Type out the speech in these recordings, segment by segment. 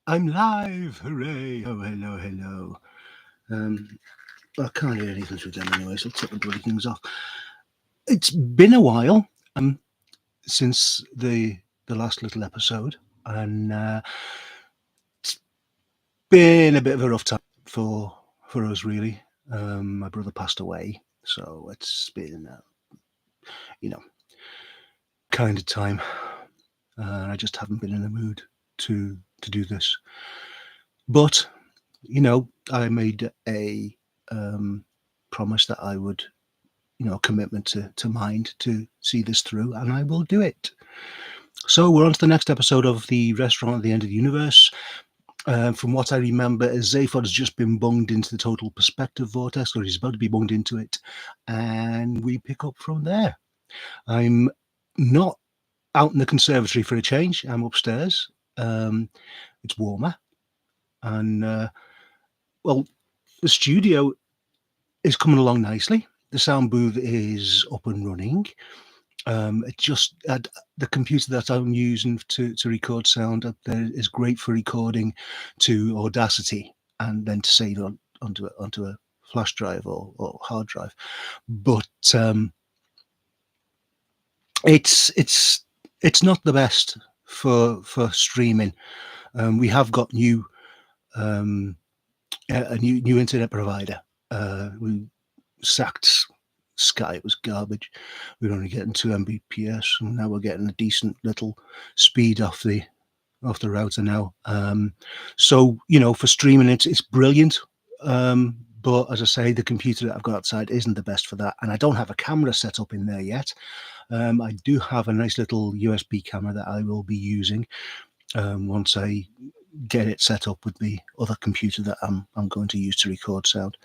I'm live! Hooray! Oh, hello, hello. I can't hear anything through them anyway, so I'll take the bloody things off. It's been a while since the last little episode, and it's been a bit of a rough time for us, really. My brother passed away, so it's been, you know, kind of time. I just haven't been in the mood to do this. But I made a promise that I would, commitment to mind to see this through, and I will do it. So we're on to the next episode of the Restaurant at the End of the Universe. From what I remember, Zaphod's just been bunged into the total perspective vortex, or he's about to be bunged into it, and we pick up from there. I'm not out in the conservatory for a change. I'm upstairs. It's warmer, and well, the studio is coming along nicely. The sound booth is up and running. It just the computer that I'm using to record sound up there is great for recording to Audacity and then to save it onto a flash drive or hard drive. But it's not the best for streaming. We have got a new internet provider. We sacked Sky. It was garbage. We were only getting 2 Mbps, and now we're getting a decent little speed off the router now. So for streaming, it's brilliant. But as I say, the computer that I've got outside isn't the best for that, and I don't have a camera set up in there yet. I do have a nice little USB camera that I will be using once I get it set up with the other computer that I'm going to use to record sound.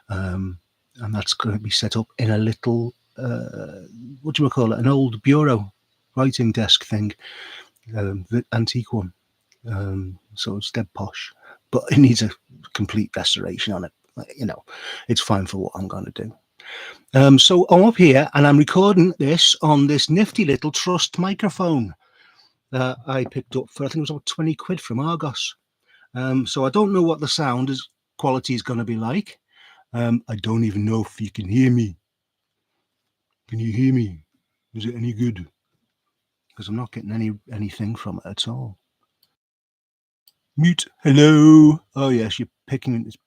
And that's going to be set up in a little, what do you call it, an old bureau writing desk thing, the antique one. So it's dead posh, but it needs a complete restoration on it. It's fine for what I'm going to do. So I'm up here and I'm recording this on this nifty little Trust microphone that I picked up for, I think it was about 20 quid from Argos. So I don't know what the sound quality is going to be like. I don't even know if you can hear me. Can you hear me? Is it any good? Because I'm not getting anything from it at all. Mute. Hello. Oh yes, it's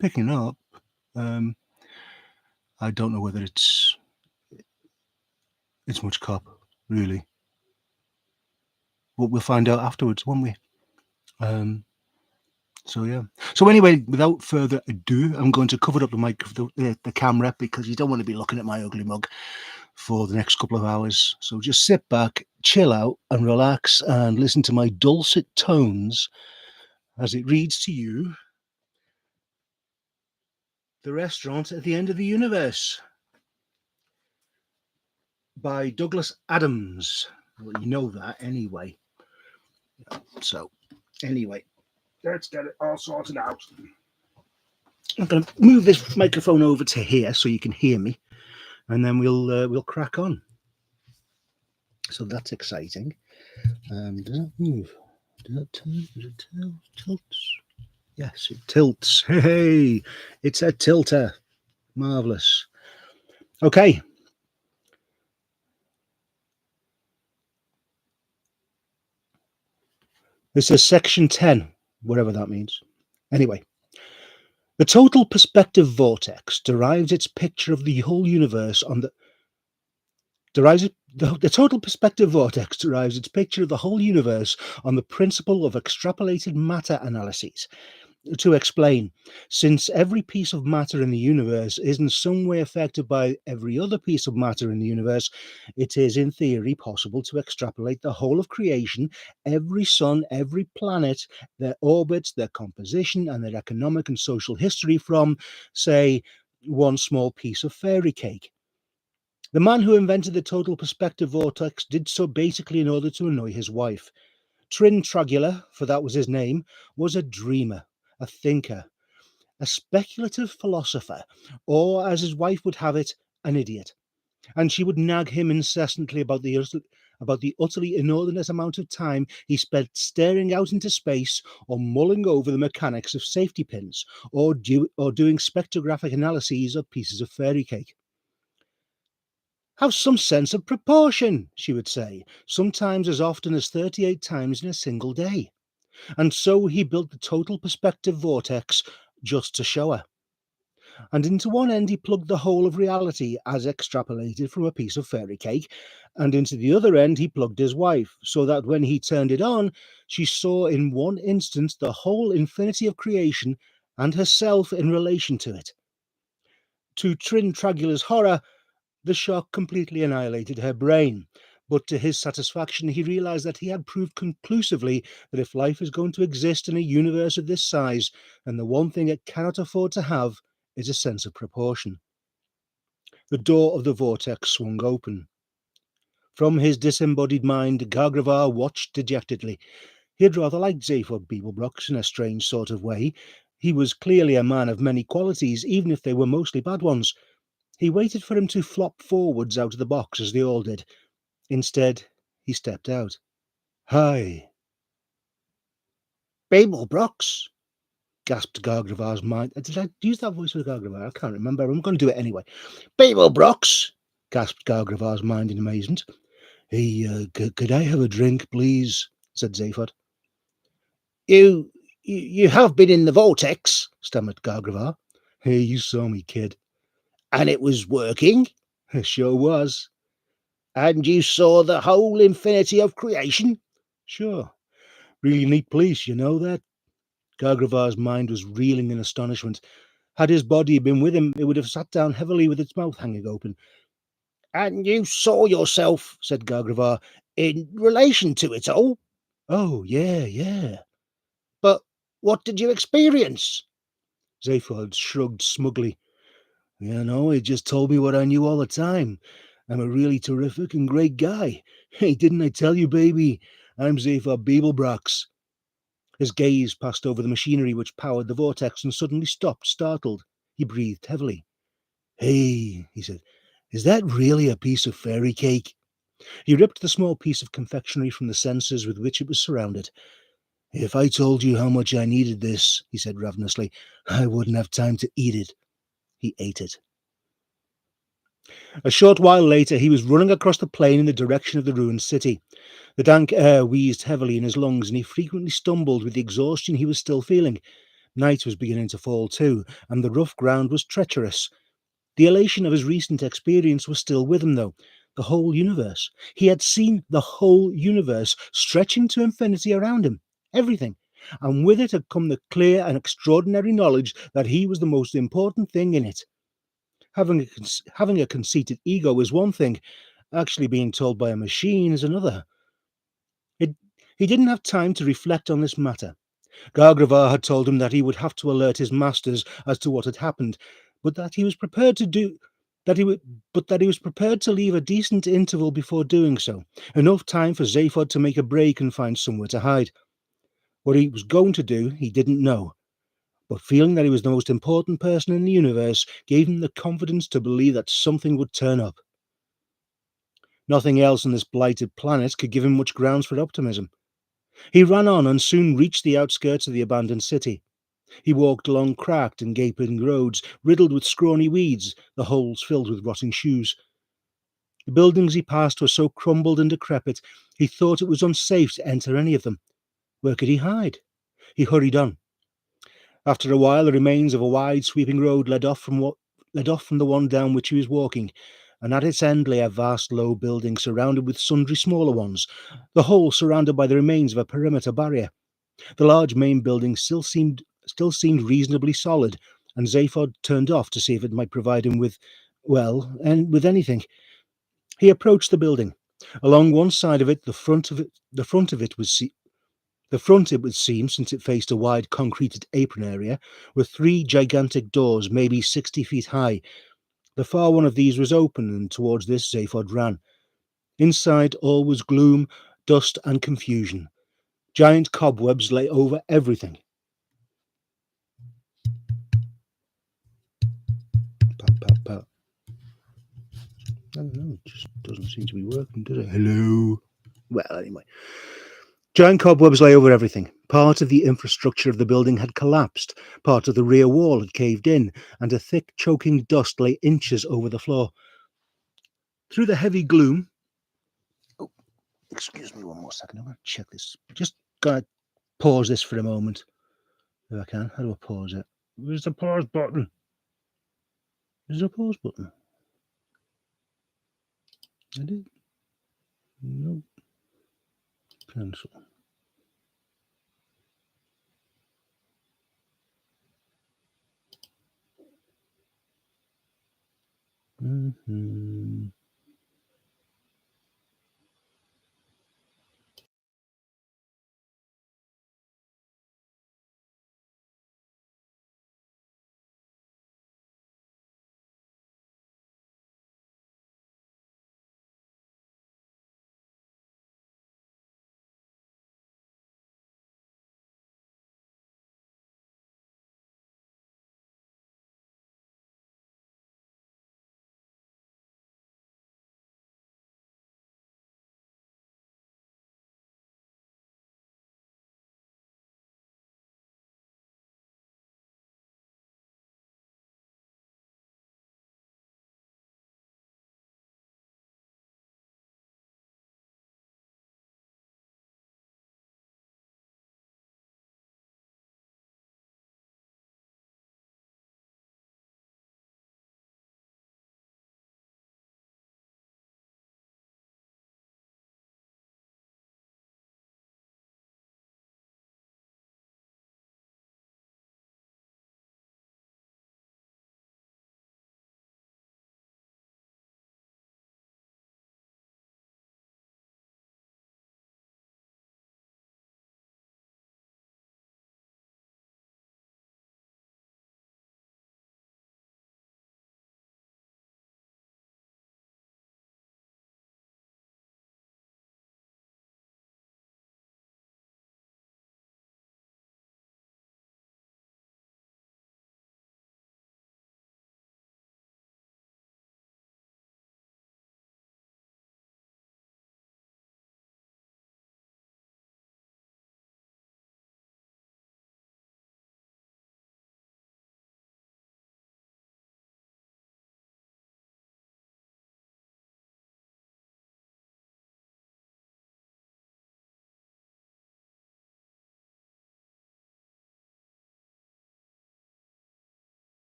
picking up. I don't know whether it's much cop, really. But we'll find out afterwards, won't we? So yeah. So anyway, without further ado, I'm going to cover up the camera, because you don't want to be looking at my ugly mug for the next couple of hours. So just sit back, chill out, and relax, and listen to my dulcet tones as it reads to you The Restaurant at the End of the Universe by Douglas Adams. Well, you know that anyway. So anyway, let's get it all sorted out. I'm going to move this microphone over to here so you can hear me, and then we'll crack on. So that's exciting. Does that move? Does that turn? Does it tilts? Yes, it tilts. Hey, it's a tilter. Marvelous. Okay. This is section 10, whatever that means. Anyway. The total perspective vortex derives its picture of the whole universe on the total perspective vortex derives its picture of the whole universe on the principle of extrapolated matter analyses. To explain, since every piece of matter in the universe is in some way affected by every other piece of matter in the universe, it is in theory possible to extrapolate the whole of creation, every sun, every planet, their orbits, their composition, and their economic and social history from, say, one small piece of fairy cake. The man who invented the total perspective vortex did so basically in order to annoy his wife. Trin Tragula, for that was his name, was a dreamer, a thinker, a speculative philosopher, or, as his wife would have it, an idiot. And she would nag him incessantly about the about the utterly inordinate amount of time he spent staring out into space or mulling over the mechanics of safety pins or doing spectrographic analyses of pieces of fairy cake. "Have some sense of proportion," she would say, sometimes as often as 38 times in a single day. And so he built the total perspective vortex just to show her. And into one end he plugged the whole of reality as extrapolated from a piece of fairy cake, and into the other end he plugged his wife, so that when he turned it on, she saw in one instant the whole infinity of creation and herself in relation to it. To Trin Tragula's horror, the shock completely annihilated her brain, but to his satisfaction he realized that he had proved conclusively that if life is going to exist in a universe of this size, then the one thing it cannot afford to have is a sense of proportion. The door of the vortex swung open. From his disembodied mind, Gargravar watched dejectedly. He had rather liked Zaphod Beeblebrox in a strange sort of way. He was clearly a man of many qualities, even if they were mostly bad ones. He waited for him to flop forwards out of the box, as they all did. Instead, he stepped out. "Hi." "Beeblebrox," gasped Gargravar's mind. Did I use that voice for Gargravar? I can't remember. I'm going to do it anyway. "Beeblebrox," gasped Gargravar's mind in amazement. "Hey, could I have a drink, please?" said Zaphod. You have been in the vortex," stammered Gargravar. "Hey, you saw me, kid." "And it was working?" "Sure was." "And you saw the whole infinity of creation?" "Sure. Really neat place, you know that?" Gargravar's mind was reeling in astonishment. Had his body been with him, it would have sat down heavily with its mouth hanging open. "And you saw yourself," said Gargravar, "in relation to it all?" "Oh, yeah. "But what did you experience?" Zaphod shrugged smugly. "You know, he just told me what I knew all the time. I'm a really terrific and great guy. Hey, didn't I tell you, baby? I'm Zaphod Beeblebrox." His gaze passed over the machinery which powered the vortex and suddenly stopped, startled. He breathed heavily. "Hey," he said, "is that really a piece of fairy cake?" He ripped the small piece of confectionery from the censers with which it was surrounded. "If I told you how much I needed this," he said ravenously, "I wouldn't have time to eat it." He ate it. A short while later, he was running across the plain in the direction of the ruined city. The dank air wheezed heavily in his lungs, and he frequently stumbled with the exhaustion he was still feeling. Night was beginning to fall too, and the rough ground was treacherous. The elation of his recent experience was still with him, though. The whole universe. He had seen the whole universe stretching to infinity around him. Everything. And with it had come the clear and extraordinary knowledge that he was the most important thing in it. Having a conceited ego is one thing. Actually being told by a machine is another. It, he didn't have time to reflect on this matter. Gargravar had told him that he would have to alert his masters as to what had happened, but that he was prepared to do that he was prepared to leave a decent interval before doing so, enough time for Zaphod to make a break and find somewhere to hide. What he was going to do, he didn't know, but feeling that he was the most important person in the universe gave him the confidence to believe that something would turn up. Nothing else on this blighted planet could give him much grounds for optimism. He ran on and soon reached the outskirts of the abandoned city. He walked along cracked and gaping roads, riddled with scrawny weeds, the holes filled with rotting shoes. The buildings he passed were so crumbled and decrepit, he thought it was unsafe to enter any of them. Where could he hide? He hurried on. After a while, the remains of a wide, sweeping road led off from the one down which he was walking, and at its end lay a vast, low building surrounded with sundry smaller ones, the whole surrounded by the remains of a perimeter barrier. The large main building still seemed reasonably solid, and Zaphod turned off to see if it might provide him with, well, and with anything. He approached the building. Along one side of it, the front it would seem, since it faced a wide concreted apron area, were three gigantic doors, maybe 60 feet high. The far one of these was open, and towards this Zaphod ran. Inside, all was gloom, dust, and confusion. Giant cobwebs lay over everything. Pat. I don't know, it just doesn't seem to be working, does it? Hello? Well, anyway. Giant cobwebs lay over everything. Part of the infrastructure of the building had collapsed, part of the rear wall had caved in, and a thick, choking dust lay inches over the floor. Through the heavy gloom... Oh, excuse me one more second. I'm going to check this. Just going to pause this for a moment, if I can. How do I pause it? Where's the pause button? Is there a pause button? I did. No. Cancel. Mm-hmm.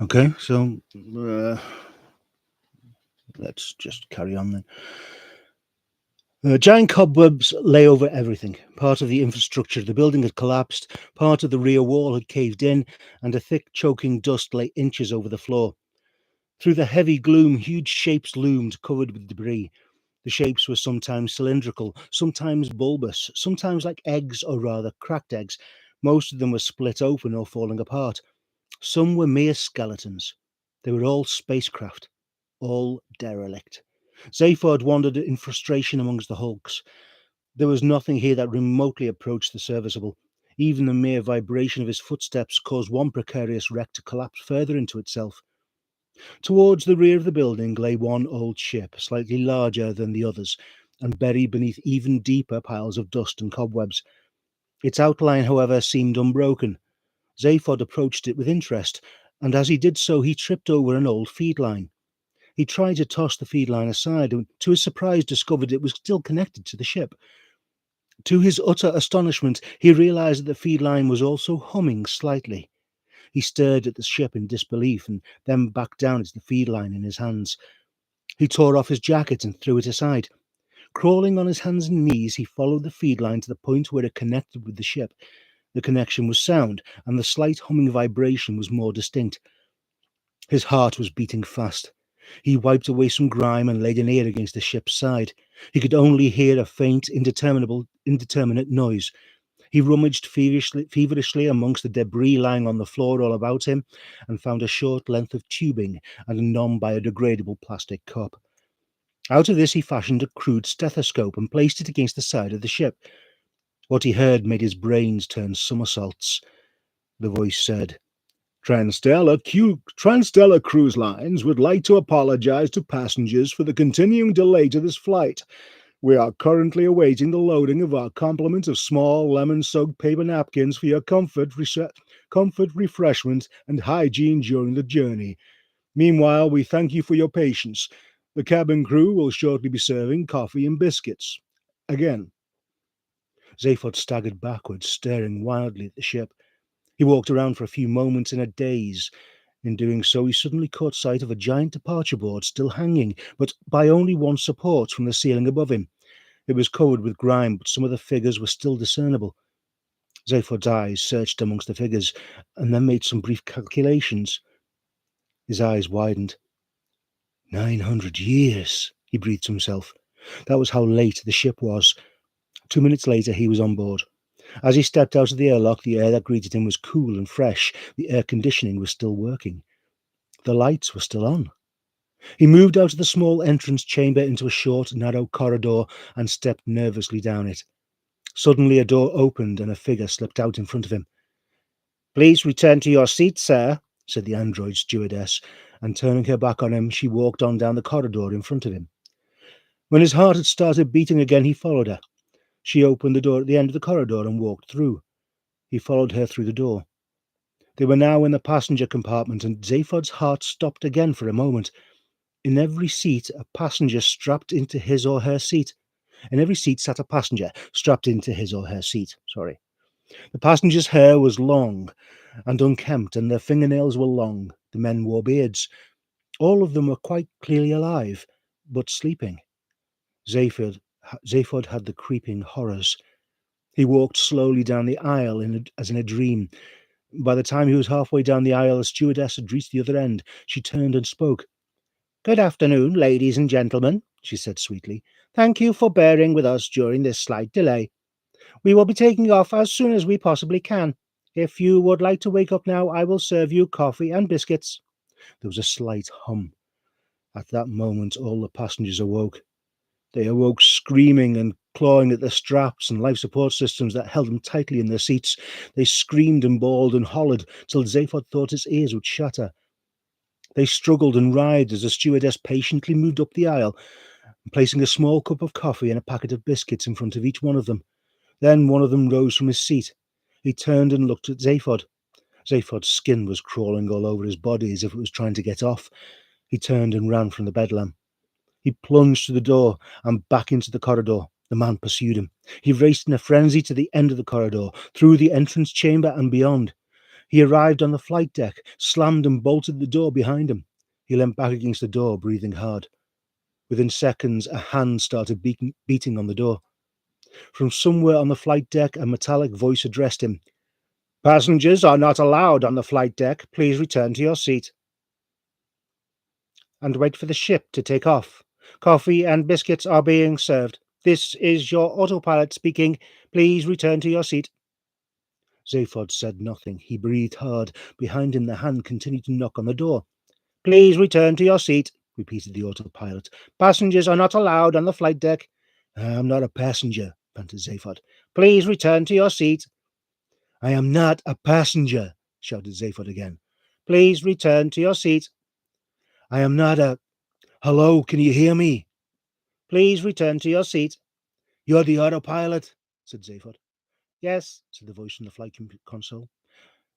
Okay, so let's just carry on then. Giant cobwebs lay over everything. Part of the infrastructure of the building had collapsed, part of the rear wall had caved in, and a thick, choking dust lay inches over the floor. Through the heavy gloom, huge shapes loomed, covered with debris. The shapes were sometimes cylindrical, sometimes bulbous, sometimes like eggs, or rather cracked eggs. Most of them were split open or falling apart. Some were mere skeletons. They were all spacecraft, all derelict. Zaphod wandered in frustration amongst the hulks. There was nothing here that remotely approached the serviceable. Even the mere vibration of his footsteps caused one precarious wreck to collapse further into itself. Towards the rear of the building lay one old ship, slightly larger than the others, and buried beneath even deeper piles of dust and cobwebs. Its outline, however, seemed unbroken. Zaphod approached it with interest, and as he did so, he tripped over an old feed line. He tried to toss the feed line aside, and to his surprise discovered it was still connected to the ship. To his utter astonishment, he realized that the feed line was also humming slightly. He stared at the ship in disbelief, and then back down at the feed line in his hands. He tore off his jacket and threw it aside. Crawling on his hands and knees, he followed the feed line to the point where it connected with the ship. The connection was sound, and the slight humming vibration was more distinct. His heart was beating fast. He wiped away some grime and laid an ear against the ship's side. He could only hear a faint, indeterminate noise. He rummaged feverishly amongst the debris lying on the floor all about him, and found a short length of tubing and a non-biodegradable plastic cup. Out of this he fashioned a crude stethoscope and placed it against the side of the ship. What he heard made his brains turn somersaults. The voice said, Transstellar Cruise Lines would like to apologize to passengers for the continuing delay to this flight. We are currently awaiting the loading of our complement of small lemon-soaked paper napkins for your comfort, refreshment, and hygiene during the journey. Meanwhile, we thank you for your patience. The cabin crew will shortly be serving coffee and biscuits. Again. Zaphod staggered backwards, staring wildly at the ship. He walked around for a few moments in a daze. In doing so, he suddenly caught sight of a giant departure board still hanging, but by only one support from the ceiling above him. It was covered with grime, but some of the figures were still discernible. Zaphod's eyes searched amongst the figures, and then made some brief calculations. His eyes widened. 900 years, he breathed to himself. That was how late the ship was. 2 minutes later, he was on board. As he stepped out of the airlock, the air that greeted him was cool and fresh. The air conditioning was still working. The lights were still on. He moved out of the small entrance chamber into a short, narrow corridor and stepped nervously down it. Suddenly a door opened and a figure slipped out in front of him. "Please return to your seat, sir," said the android stewardess, and turning her back on him, she walked on down the corridor in front of him. When his heart had started beating again, he followed her. She opened the door at the end of the corridor and walked through. He followed her through the door. They were now in the passenger compartment, and Zaphod's heart stopped again for a moment. In every seat, a passenger strapped into his or her seat. In every seat sat a passenger strapped into his or her seat. The passenger's hair was long and unkempt, and their fingernails were long. The men wore beards. All of them were quite clearly alive, but sleeping. Zaphod had the creeping horrors. He walked slowly down the aisle as in a dream. By the time he was halfway down the aisle, the stewardess had reached the other end. She turned and spoke. "Good afternoon, ladies and gentlemen," she said sweetly. "Thank you for bearing with us during this slight delay. We will be taking off as soon as we possibly can. If you would like to wake up now, I will serve you coffee and biscuits." There was a slight hum. At that moment, all the passengers awoke. They awoke screaming and clawing at the straps and life support systems that held them tightly in their seats. They screamed and bawled and hollered till Zaphod thought his ears would shatter. They struggled and writhed as the stewardess patiently moved up the aisle, placing a small cup of coffee and a packet of biscuits in front of each one of them. Then one of them rose from his seat. He turned and looked at Zaphod. Zaphod's skin was crawling all over his body as if it was trying to get off. He turned and ran from the bedlam. He plunged through the door and back into the corridor. The man pursued him. He raced in a frenzy to the end of the corridor, through the entrance chamber and beyond. He arrived on the flight deck, slammed and bolted the door behind him. He leant back against the door, breathing hard. Within seconds, a hand started beating on the door. From somewhere on the flight deck, a metallic voice addressed him. "Passengers are not allowed on the flight deck. Please return to your seat and wait for the ship to take off. Coffee and biscuits are being served. This is your autopilot speaking. Please return to your seat." Zaphod said nothing. He breathed hard. Behind him, the hand continued to knock on the door. "Please return to your seat," repeated the autopilot. "Passengers are not allowed on the flight deck." "I'm not a passenger," panted Zaphod. "Please return to your seat." "I am not a passenger," shouted Zaphod again. "Please return to your seat." "I am not a... Hello, can you hear me?" "Please return to your seat." "You're the autopilot," said Zaphod. "Yes," said the voice from the flight console.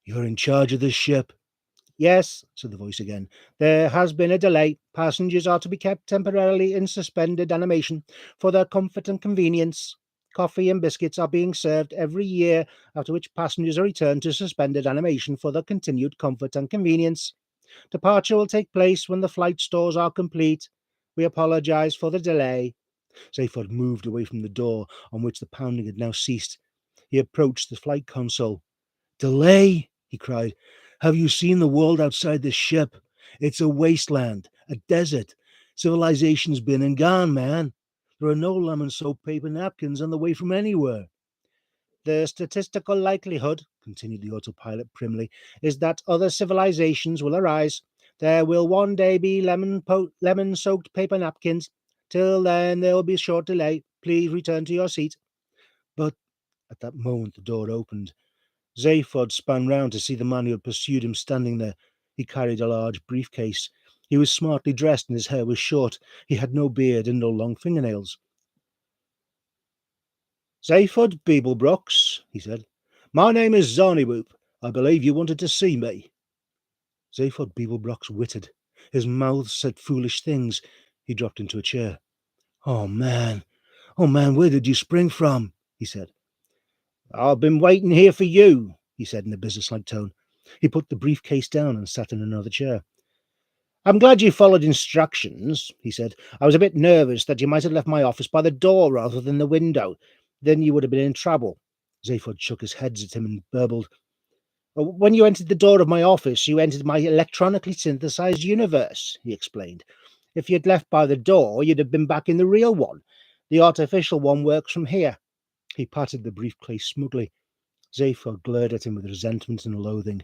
"You're in charge of this ship." "Yes," said the voice again. "There has been a delay. Passengers are to be kept temporarily in suspended animation for their comfort and convenience. Coffee and biscuits are being served every year, after which passengers are returned to suspended animation for their continued comfort and convenience. Departure will take place when the flight stores are complete. We apologize for the delay." Zaphod moved away from the door, on which the pounding had now ceased. He approached the flight console. Delay, he cried. Have you seen the world outside this ship? It's a wasteland, a desert. Civilization's been and gone, man. There are no lemon soap paper napkins on the way from anywhere. The statistical likelihood, continued the autopilot primly, is that other civilizations will arise. There will one day be lemon-soaked paper napkins. Till then, there will be a short delay. Please return to your seat. But at that moment, the door opened. Zaphod spun round to see the man who had pursued him standing there. He carried a large briefcase. He was smartly dressed and his hair was short. He had no beard and no long fingernails. Zaphod Beeblebrox, he said. My name is Zarneywoop. I believe you wanted to see me. Zaphod Beeblebrox wittered. His mouth said foolish things. He dropped into a chair. Oh, man, where did you spring from? He said. I've been waiting here for you, he said in a businesslike tone. He put the briefcase down and sat in another chair. I'm glad you followed instructions, he said. I was a bit nervous that you might have left my office by the door rather than the window. Then you would have been in trouble. Zaphod shook his head at him and burbled. When you entered the door of my office, you entered my electronically synthesized universe, he explained. If you'd left by the door, you'd have been back in the real one. The artificial one works from here. He patted the briefcase smugly. Zaphod glared at him with resentment and loathing.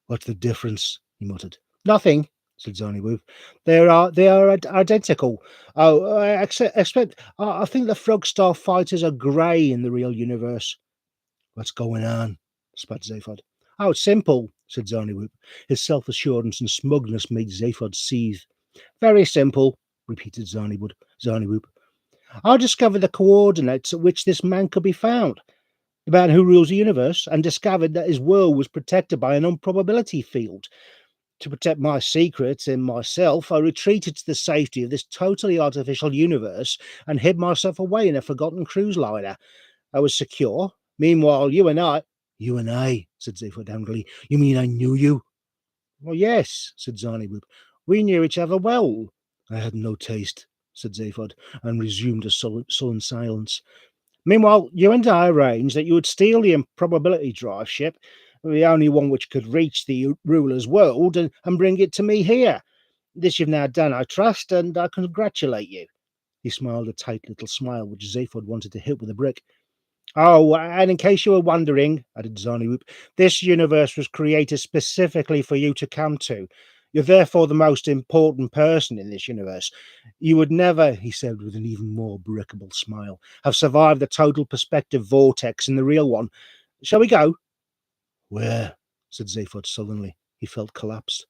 What's the difference? He muttered. Nothing, said Zarneywoop. They are identical. Oh, except I think the Frogstar fighters are grey in the real universe. What's going on? spat Zaphod. Oh, it's simple, said Zarneywoop. His self-assurance and smugness made Zaphod seethe. Very simple, repeated Zarneywoop. I discovered the coordinates at which this man could be found, the man who rules the universe, and discovered that his world was protected by an improbability field. To protect my secrets and myself, I retreated to the safety of this totally artificial universe and hid myself away in a forgotten cruise liner. I was secure. Meanwhile, you and I, said Zaphod angrily. You mean I knew you? Well, yes, said Zarneywoop. We knew each other well. I had no taste, said Zaphod, and resumed a sullen silence. Meanwhile, you and I arranged that you would steal the improbability drive ship, the only one which could reach the ruler's world, and bring it to me here. This you've now done, I trust, and I congratulate you. He smiled a tight little smile, which Zaphod wanted to hit with a brick. Oh, and in case you were wondering, added Zarneywoop, this universe was created specifically for you to come to. You're therefore the most important person in this universe. You would never, he said with an even more breakable smile, have survived the total perspective vortex in the real one. Shall we go? Where? Said Zaphod sullenly. He felt collapsed.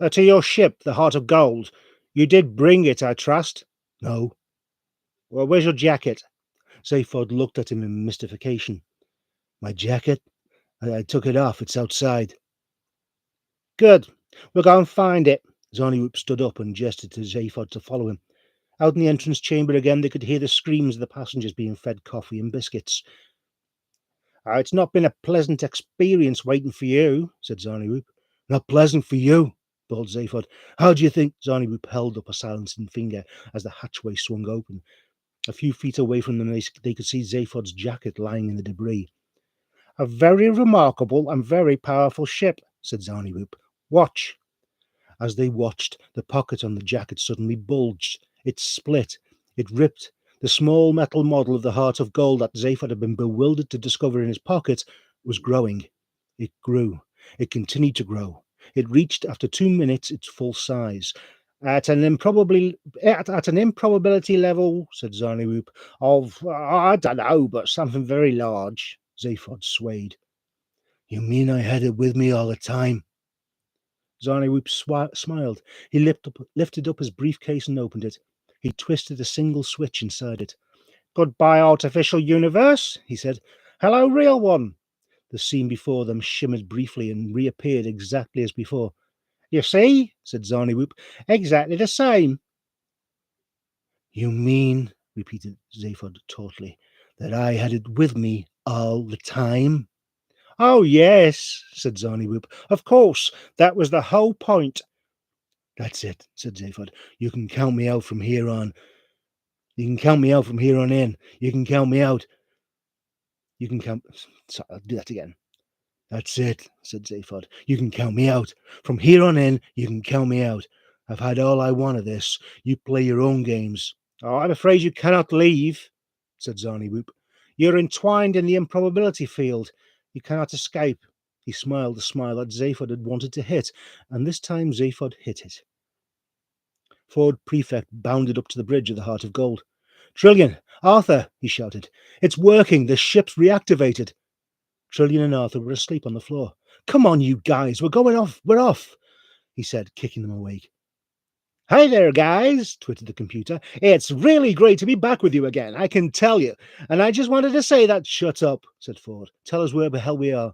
To your ship, the Heart of Gold. You did bring it, I trust? No. Well, where's your jacket? Zaphod looked at him in mystification. My jacket? I took it off. It's outside. Good. We'll go and find it. Zarneywoop stood up and gestured to Zaphod to follow him. Out in the entrance chamber again, they could hear the screams of the passengers being fed coffee and biscuits. It's not been a pleasant experience waiting for you, said Zarneywoop. Not pleasant for you, bawled Zaphod. How do you think? Zarneywoop held up a silencing finger as the hatchway swung open. A few feet away from them, they could see Zaphod's jacket lying in the debris. A very remarkable and very powerful ship, said Zarneywoop. Watch. As they watched, the pocket on the jacket suddenly bulged. It split. It ripped. The small metal model of the Heart of Gold that Zaphod had been bewildered to discover in his pocket was growing. It grew. It continued to grow. It reached, after 2 minutes, its full size. At an improbability level, said Zarneywoop, of, I don't know, but something very large. Zaphod swayed. You mean I had it with me all the time? Zarneywoop smiled. He lifted up his briefcase and opened it. He twisted a single switch inside it. Goodbye, artificial universe, he said. Hello, real one. The scene before them shimmered briefly and reappeared exactly as before. You see, said Zarneywoop, exactly the same. You mean, repeated Zaphod tautly, that I had it with me all the time? Oh, yes, said Zarneywoop. Of course, that was the whole point. That's it, said Zaphod. You can count me out from here on. You can count me out from here on in. You can count me out. You can count. Sorry, I'll do that again. That's it, said Zaphod. You can count me out. From here on in, you can count me out. I've had all I want of this. You play your own games. Oh, I'm afraid you cannot leave, said Zarniwoop. You're entwined in the improbability field. You cannot escape. He smiled a smile that Zaphod had wanted to hit, and this time Zaphod hit it. Ford Prefect bounded up to the bridge of the Heart of Gold. Trillian! Arthur! He shouted. It's working! The ship's reactivated! Trillian and Arthur were asleep on the floor. Come on, you guys! We're going off! We're off! He said, kicking them awake. Hi there, guys, twittered the computer. It's really great to be back with you again, I can tell you. And I just wanted to say that. Shut up, said Ford. Tell us where the hell we are.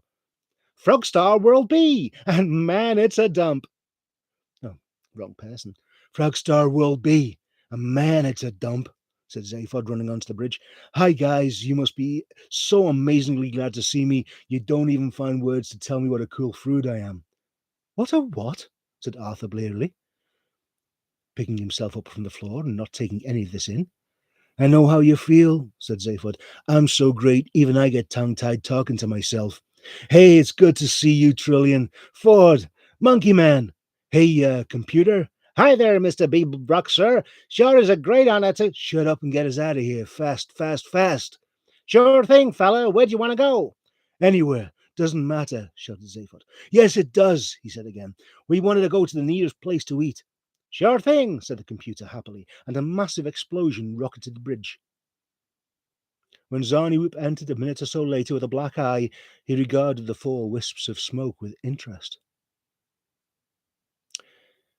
Frogstar World B, and man, it's a dump. Oh, wrong person. Frogstar World B, and man, it's a dump, said Zaphod, running onto the bridge. Hi, guys, you must be so amazingly glad to see me, you don't even find words to tell me what a cool fruit I am. What a what? Said Arthur blearily, picking himself up from the floor and not taking any of this in. I know how you feel, said Zaphod. I'm so great, even I get tongue-tied talking to myself. Hey, it's good to see you, Trillian. Ford, Monkey Man. Hey, computer. Hi there, Mr. Beeblebrook, sir. Sure is a great honor to... Shut up and get us out of here. Fast, fast, fast. Sure thing, fella. Where'd you want to go? Anywhere. Doesn't matter, shouted Zaphod. Yes, it does, he said again. We wanted to go to the nearest place to eat. Sure thing, said the computer happily, and a massive explosion rocketed the bridge. When Zarniwoop entered a minute or so later with a black eye, he regarded the 4 wisps of smoke with interest.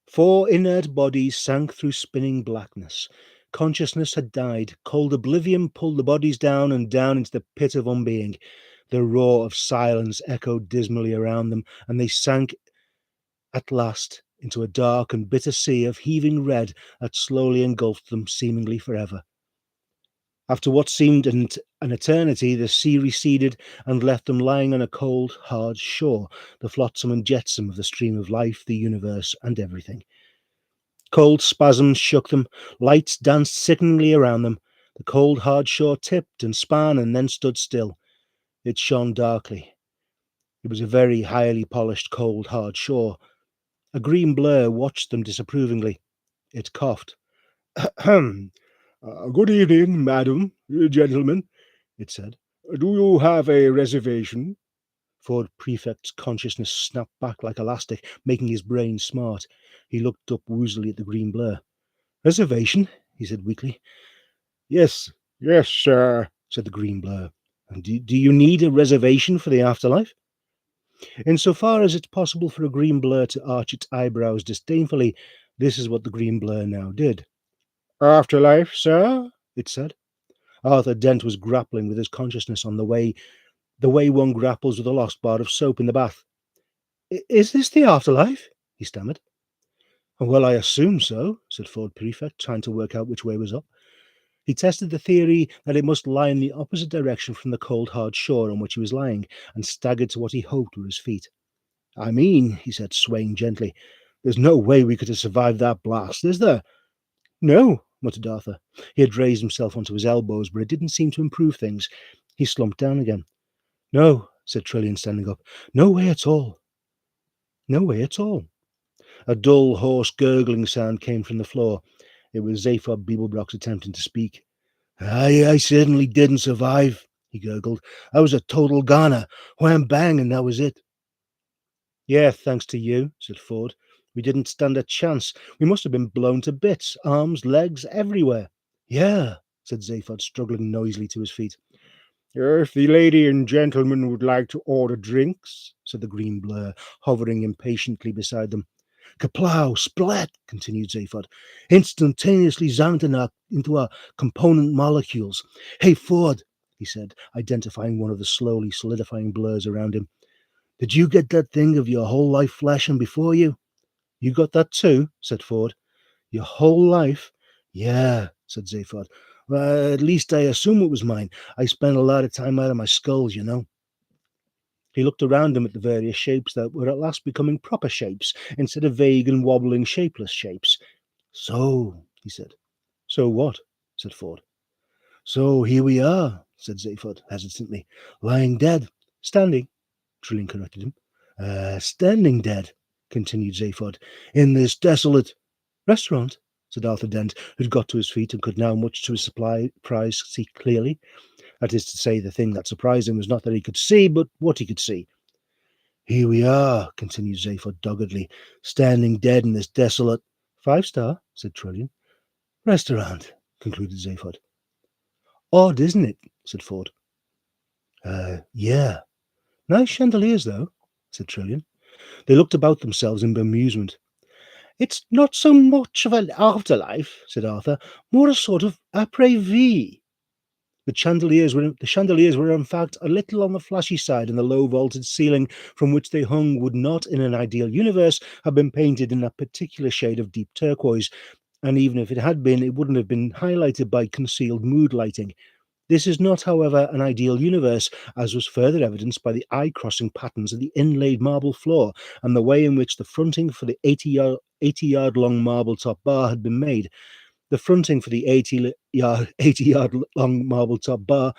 4 inert bodies sank through spinning blackness. Consciousness had died. Cold oblivion pulled the bodies down and down into the pit of unbeing. The roar of silence echoed dismally around them, and they sank at last into a dark and bitter sea of heaving red that slowly engulfed them, seemingly forever. After what seemed an eternity, the sea receded and left them lying on a cold, hard shore, the flotsam and jetsam of the stream of life, the universe, and everything. Cold spasms shook them, lights danced sickeningly around them. The cold, hard shore tipped and span and then stood still. It shone darkly. It was a very highly polished, cold, hard shore. A green blur watched them disapprovingly. It coughed. Ahem. Good evening, madam, gentlemen, it said. Do you have a reservation? Ford Prefect's consciousness snapped back like elastic, making his brain smart. He looked up woozily at the green blur. Reservation? He said weakly. Yes, sir, said the green blur. And do you need a reservation for the afterlife? Insofar as it's possible for a green blur to arch its eyebrows disdainfully, this is what the green blur now did. Afterlife, sir? It said. Arthur Dent was grappling with his consciousness on the way one grapples with a lost bar of soap in the bath. Is this the afterlife? He stammered. Well, I assume so, said Ford Prefect, trying to work out which way was up. He tested the theory that it must lie in the opposite direction from the cold, hard shore on which he was lying, and staggered to what he hoped were his feet. I mean, he said, swaying gently, there's no way we could have survived that blast, is there? No, muttered Arthur. He had raised himself onto his elbows, but it didn't seem to improve things. He slumped down again. No, said Trillian, standing up. No way at all. No way at all. A dull, hoarse, gurgling sound came from the floor. It was Zaphod Beeblebrox attempting to speak. I certainly didn't survive, he gurgled. I was a total goner. Wham bang, and that was it. Yeah, thanks to you, said Ford. We didn't stand a chance. We must have been blown to bits, arms, legs, everywhere. Yeah, said Zaphod, struggling noisily to his feet. If the lady and gentleman would like to order drinks, said the green blur, hovering impatiently beside them. Kaplow, splat, continued Zaphod, instantaneously zonked into our component molecules. Hey, Ford, he said, identifying one of the slowly solidifying blurs around him. Did you get that thing of your whole life flashing before you? You got that too, said Ford. Your whole life? Yeah, said Zaphod. Well, at least I assume it was mine. I spent a lot of time out of my skulls, you know. He looked around him at the various shapes that were at last becoming proper shapes, instead of vague and wobbling, shapeless shapes. So, he said. So what? Said Ford. So here we are, said Zaphod hesitantly, lying dead, standing, Trillian corrected him. Standing dead, continued Zaphod, in this desolate restaurant, said Arthur Dent, who'd got to his feet and could now, much to his surprise, see clearly. That is to say, the thing that surprised him was not that he could see, but what he could see. Here we are, continued Zaphod doggedly, standing dead in this desolate... 5-star, said Trillian. Restaurant, concluded Zaphod. Odd, isn't it? Said Ford. Yeah. Nice chandeliers, though, said Trillian. They looked about themselves in bemusement. It's not so much of an afterlife, said Arthur, more a sort of après-vie. The chandeliers were in fact a little on the flashy side, and the low vaulted ceiling from which they hung would not, in an ideal universe, have been painted in that particular shade of deep turquoise, and even if it had been, it wouldn't have been highlighted by concealed mood lighting. This is not, however, an ideal universe, as was further evidenced by the eye-crossing patterns of the inlaid marble floor and the way in which the fronting for the 80-yard-long marble-top bar had been made. The fronting for the 80-yard-long marble-top bar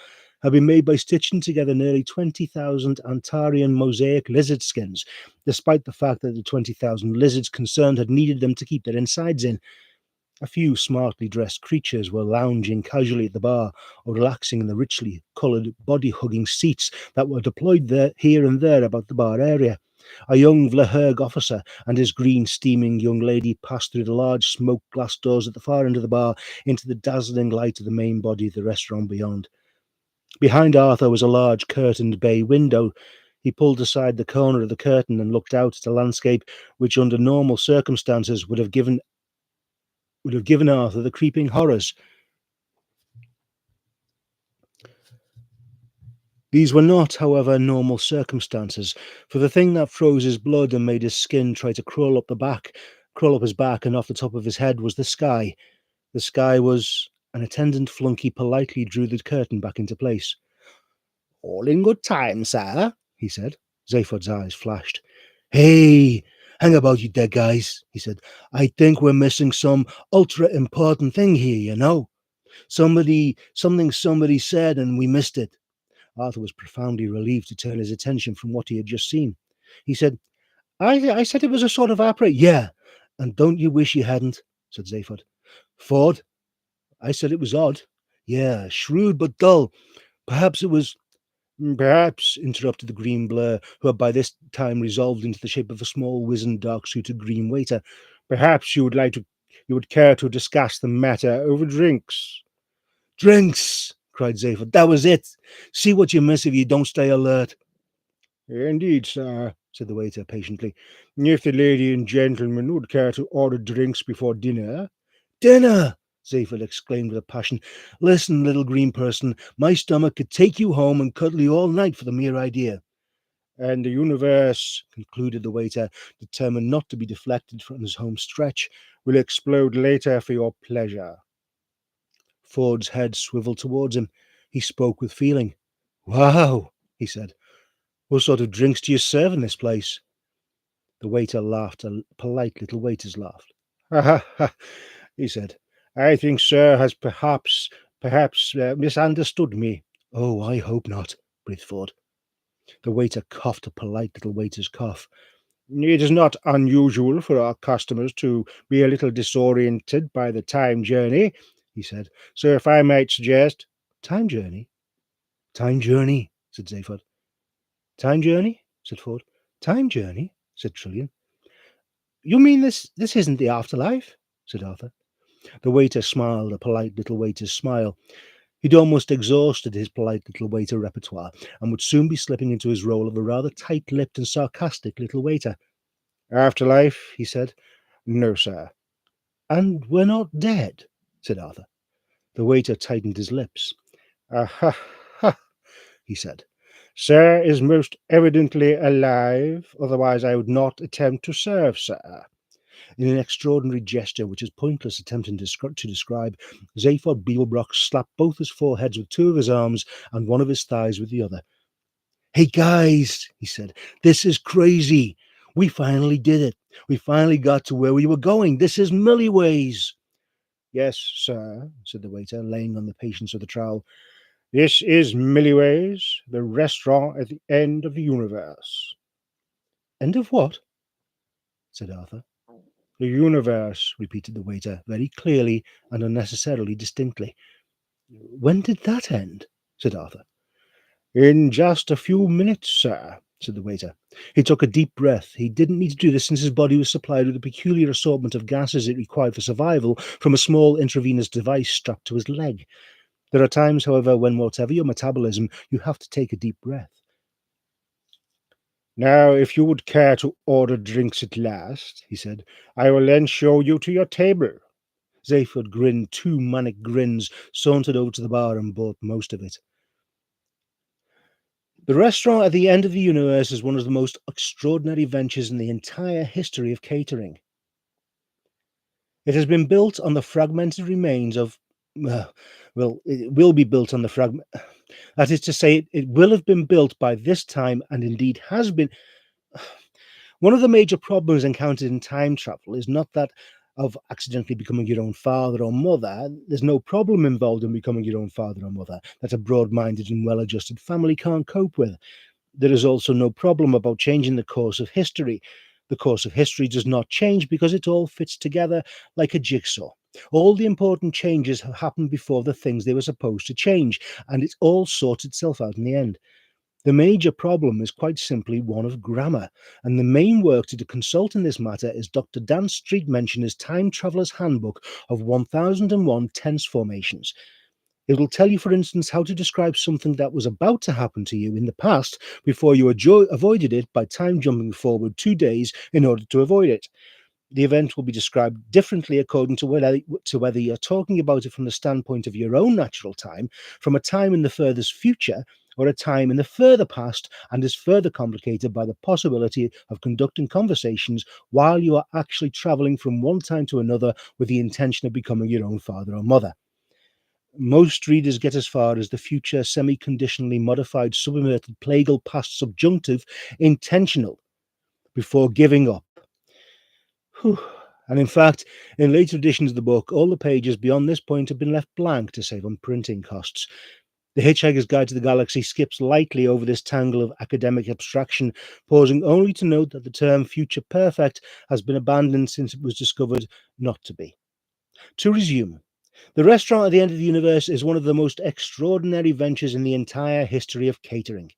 had been made by stitching together nearly 20,000 Antarian mosaic lizard skins, despite the fact that the 20,000 lizards concerned had needed them to keep their insides in. A few smartly dressed creatures were lounging casually at the bar or relaxing in the richly coloured body-hugging seats that were deployed here and there about the bar area. A young Vlehurg officer and his green steaming young lady passed through the large smoked glass doors at the far end of the bar into the dazzling light of the main body of the restaurant beyond. Behind Arthur was a large curtained bay window. He pulled aside the corner of the curtain and looked out at a landscape which under normal circumstances would have given Arthur the creeping horrors. These were not, however, normal circumstances, for the thing that froze his blood and made his skin try to crawl up his back and off the top of his head was the sky. The sky was... An attendant flunky politely drew the curtain back into place. All in good time, sir, he said. Zaphod's eyes flashed. Hey, hang about, you dead guys, he said. I think we're missing some ultra-important thing here, you know. Something somebody said and we missed it. Arthur was profoundly relieved to turn his attention from what he had just seen. He said, I said it was a sort of opera. Yeah, and don't you wish you hadn't, said Zaphod. Ford, I said it was odd. Yeah, shrewd but dull. Perhaps it was... Perhaps, interrupted the green blur, who had by this time resolved into the shape of a small, wizened, dark-suited green waiter. Perhaps you would care to discuss the matter over drinks. Drinks, cried Zaphod. That was it. See what you miss if you don't stay alert. Indeed, sir, said the waiter patiently. If the lady and gentleman would care to order drinks before dinner. Dinner! Zaphod exclaimed with a passion. Listen, little green person, my stomach could take you home and cuddle you all night for the mere idea. And the universe, concluded the waiter, determined not to be deflected from his home stretch, will explode later for your pleasure. Ford's head swiveled towards him. He spoke with feeling. Wow, he said. What sort of drinks do you serve in this place? The waiter laughed, a polite little waiter's laugh. Ha ha ha, he said. I think sir has perhaps misunderstood me. Oh, I hope not, breathed Ford. The waiter coughed a polite little waiter's cough. It is not unusual for our customers to be a little disoriented by the time journey, he said. So if I might suggest... Time journey? Time journey, said Zaphod. Time journey, said Ford. Time journey, said Trillian. You mean this isn't the afterlife? Said Arthur. The waiter smiled, a polite little waiter's smile. He'd almost exhausted his polite little waiter repertoire and would soon be slipping into his role of a rather tight-lipped and sarcastic little waiter. Afterlife, he said. No, sir. And we're not dead, said Arthur. The waiter tightened his lips. Ha, ha, he said. Sir is most evidently alive, otherwise I would not attempt to serve, sir. In an extraordinary gesture which is pointless attempting to describe, Zaphod Beeblebrock slapped both his foreheads with two of his arms and one of his thighs with the other. Hey guys, he said, this is crazy. We finally did it. We finally got to where we were going. This is Milliways. Yes, sir, said the waiter, laying on the patience of the trowel. This is Millieways, the restaurant at the end of the universe. End of what? Said Arthur. The universe, repeated the waiter, very clearly and unnecessarily distinctly. When did that end? Said Arthur. In just a few minutes, sir, said the waiter. He took a deep breath. He didn't need to do this since his body was supplied with a peculiar assortment of gases it required for survival from a small intravenous device strapped to his leg. There are times, however, when whatever your metabolism, you have to take a deep breath. Now, if you would care to order drinks at last, he said, I will then show you to your table. Zaphod grinned 2 manic grins, sauntered over to the bar and bought most of it. The restaurant at the end of the universe is one of the most extraordinary ventures in the entire history of catering. It has been built on the fragmented remains of, it will be built on the fragment. That is to say, it will have been built by this time and indeed has been. One of the major problems encountered in time travel is not that of accidentally becoming your own father or mother. There's no problem involved in becoming your own father or mother that a broad-minded and well-adjusted family can't cope with. There is also no problem about changing the course of history. The course of history does not change because it all fits together like a jigsaw. All the important changes have happened before the things they were supposed to change, and it all sorts itself out in the end. The major problem is quite simply one of grammar, and the main work to consult in this matter is Dr. Dan Street Mentioner's Time Traveller's Handbook of 1001 Tense Formations. It will tell you, for instance, how to describe something that was about to happen to you in the past before you avoided it by time jumping forward 2 days in order to avoid it. The event will be described differently according to whether you're talking about it from the standpoint of your own natural time, from a time in the furthest future, or a time in the further past, and is further complicated by the possibility of conducting conversations while you are actually travelling from one time to another with the intention of becoming your own father or mother. Most readers get as far as the future semi-conditionally modified subverted plagal past subjunctive intentional before giving up. Whew. And in fact, in later editions of the book, all the pages beyond this point have been left blank to save on printing costs. The Hitchhiker's Guide to the Galaxy skips lightly over this tangle of academic abstraction, pausing only to note that the term future perfect has been abandoned since it was discovered not to be. To resume, the restaurant at the end of the universe is one of the most extraordinary ventures in the entire history of catering.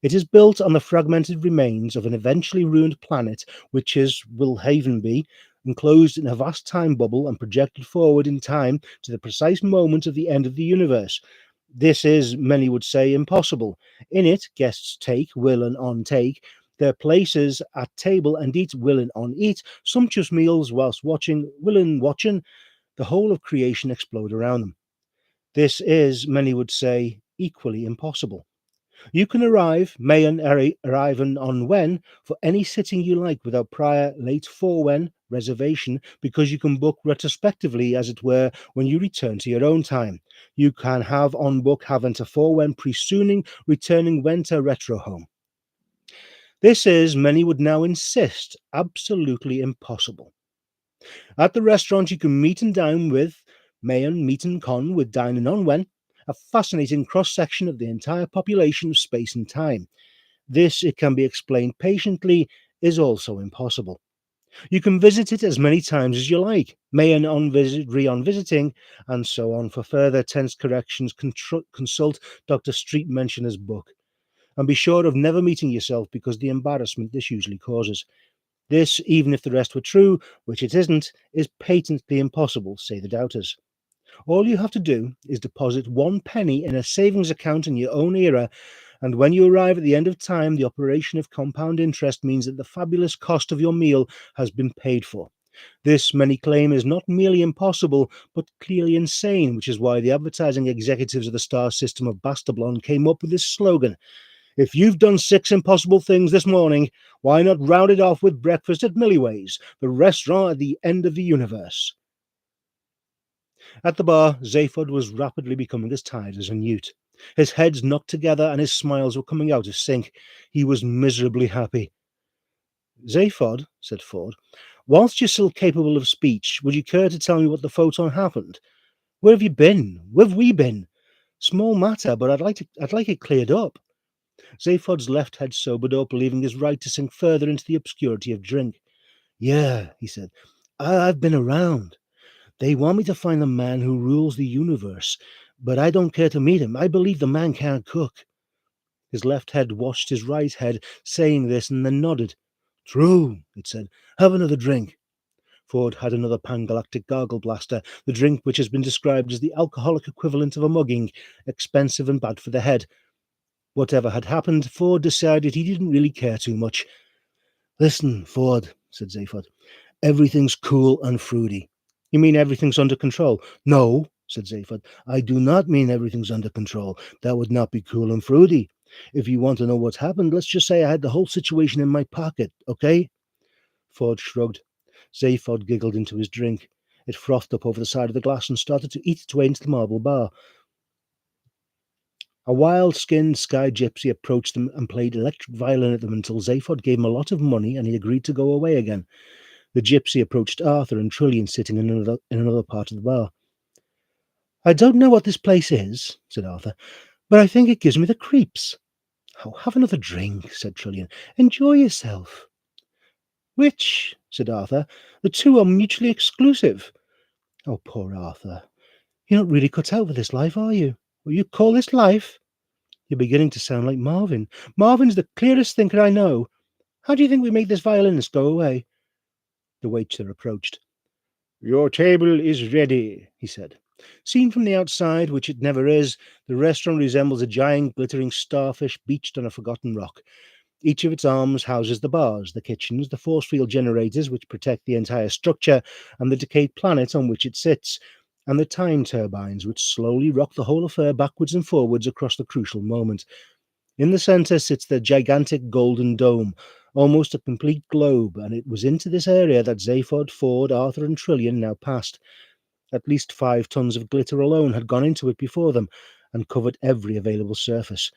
It is built on the fragmented remains of an eventually ruined planet, which is Wilhavenby, enclosed in a vast time bubble and projected forward in time to the precise moment of the end of the universe. This is, many would say, impossible. In it, guests take, will and on take, their places at table and eat, will and on eat, sumptuous meals whilst watching, will and watching, the whole of creation explode around them. This is, many would say, equally impossible. You can may and arrive on when for any sitting you like without prior late for when reservation, because you can book retrospectively, as it were, when you return to your own time. You can have on book having a for when presooning returning winter retro home. This is, many would now insist, absolutely impossible. At the restaurant you can meet and dine with, may and meet and con with dining on when, a fascinating cross-section of the entire population of space and time. This, it can be explained patiently, is also impossible. You can visit it as many times as you like, may and on visit, re-on visiting, and so on. For further tense corrections, consult Dr. Street Mentioner's book. And be sure of never meeting yourself because the embarrassment this usually causes. This, even if the rest were true, which it isn't, is patently impossible, say the doubters. All you have to do is deposit 1 penny in a savings account in your own era, and when you arrive at the end of time, the operation of compound interest means that the fabulous cost of your meal has been paid for. This, many claim, is not merely impossible, but clearly insane, which is why the advertising executives of the star system of Bastablon came up with this slogan: if you've done 6 impossible things this morning, why not round it off with breakfast at Millieways, the restaurant at the end of the universe? At the bar, Zaphod was rapidly becoming as tired as a newt. His head's knocked together and his smiles were coming out of sync. He was miserably happy. Zaphod, said Ford, whilst you're still capable of speech, would you care to tell me what the photon happened? Where have you been? Where have we been? Small matter, but I'd like it cleared up. Zaphod's left head sobered up, leaving his right to sink further into the obscurity of drink. Yeah, he said. I've been around. They want me to find the man who rules the universe, but I don't care to meet him. I believe the man can't cook. His left head washed his right head, saying this, and then nodded. True, it said. Have another drink. Ford had another Pan-Galactic Gargle Blaster, the drink which has been described as the alcoholic equivalent of a mugging, expensive and bad for the head. Whatever had happened, Ford decided he didn't really care too much. Listen, Ford, said Zaphod, everything's cool and fruity. You mean everything's under control? No, said Zaphod, I do not mean everything's under control. That would not be cool and fruity. If you want to know what's happened, let's just say I had the whole situation in my pocket, okay? Ford shrugged. Zaphod giggled into his drink. It frothed up over the side of the glass and started to eat its way into the marble bar. A wild-skinned sky gypsy approached them and played electric violin at them until Zaphod gave him a lot of money and he agreed to go away again. The gypsy approached Arthur and Trillian sitting in another part of the bar. I don't know what this place is, said Arthur, but I think it gives me the creeps. Oh, have another drink, said Trillian. Enjoy yourself. Which, said Arthur, the two are mutually exclusive. Oh, poor Arthur. You're not really cut out for this life, are you? Will you call this life? You're beginning to sound like Marvin. Marvin's the clearest thinker I know. How do you think we make this violinist go away? The waiter approached. Your table is ready, he said. Seen from the outside, which it never is, the restaurant resembles a giant glittering starfish beached on a forgotten rock. Each of its arms houses the bars, the kitchens, the force field generators which protect the entire structure, and the decayed planet on which it sits, and the time turbines which slowly rock the whole affair backwards and forwards across the crucial moment. In the centre sits the gigantic golden dome, almost a complete globe, and it was into this area that Zaphod, Ford, Arthur, and Trillian now passed. At least 5 tons of glitter alone had gone into it before them, and covered every available surface.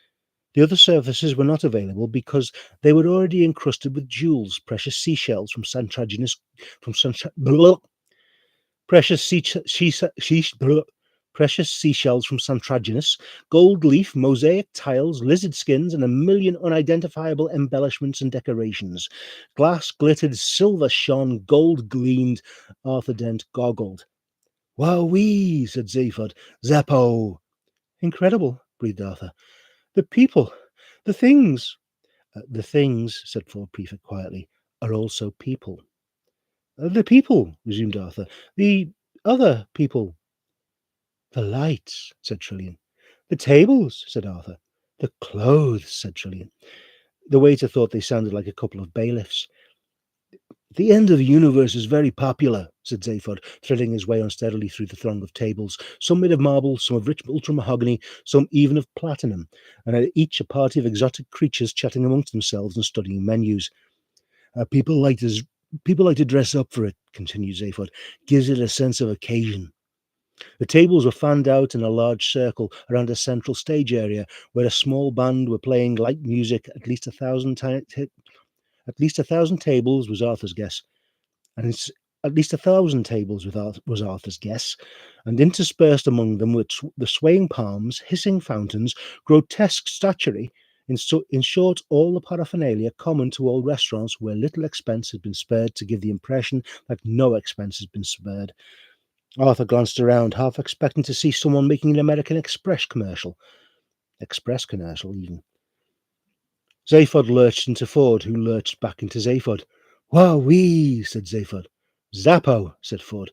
The other surfaces were not available because they were already encrusted with jewels, precious seashells from precious seashells from Santraginus, gold leaf, mosaic tiles, lizard skins, and a million unidentifiable embellishments and decorations. Glass glittered, silver shone, gold gleamed. Arthur Dent goggled. Wowee, said Zaphod. Zappo. Incredible, breathed Arthur. The people, the things. The things, said Ford Prefect quietly, are also people. The people, resumed Arthur. The other people. The lights, said Trillian. The tables, said Arthur. The clothes, said Trillian. The waiter thought they sounded like a couple of bailiffs. The end of the universe is very popular, said Zaphod, threading his way unsteadily through the throng of tables, some made of marble, some of rich ultra-mahogany, some even of platinum, and at each a party of exotic creatures chatting amongst themselves and studying menus. People like to dress up for it, continued Zaphod. Gives it a sense of occasion. The tables were fanned out in a large circle around a central stage area where a small band were playing light music. At least 1,000 tables was Arthur's guess, and it's at least 1,000 tables was Arthur's guess, and interspersed among them were the swaying palms, hissing fountains, grotesque statuary. In short, all the paraphernalia common to all restaurants where little expense has been spared to give the impression that no expense has been spared. Arthur glanced around, half expecting to see someone making an American Express commercial. Express commercial, even. Zaphod lurched into Ford, who lurched back into Zaphod. Wowee, said Zaphod. Zappo, said Ford.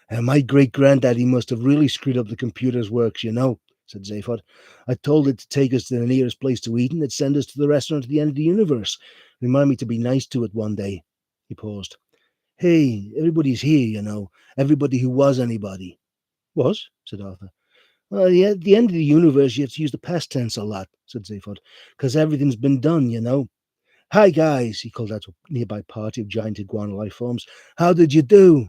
And my great-granddaddy must have really screwed up the computer's works, you know, said Zaphod. I told it to take us to the nearest place to eat, and it sent us to the restaurant at the end of the universe. Remind me to be nice to it one day. He paused. Hey, everybody's here, you know. Everybody who was anybody. Was, said Arthur. Well, at the end of the universe, you have to use the past tense a lot, said Zaphod, because everything's been done, you know. Hi, guys, he called out to a nearby party of giant iguana life forms. How did you do?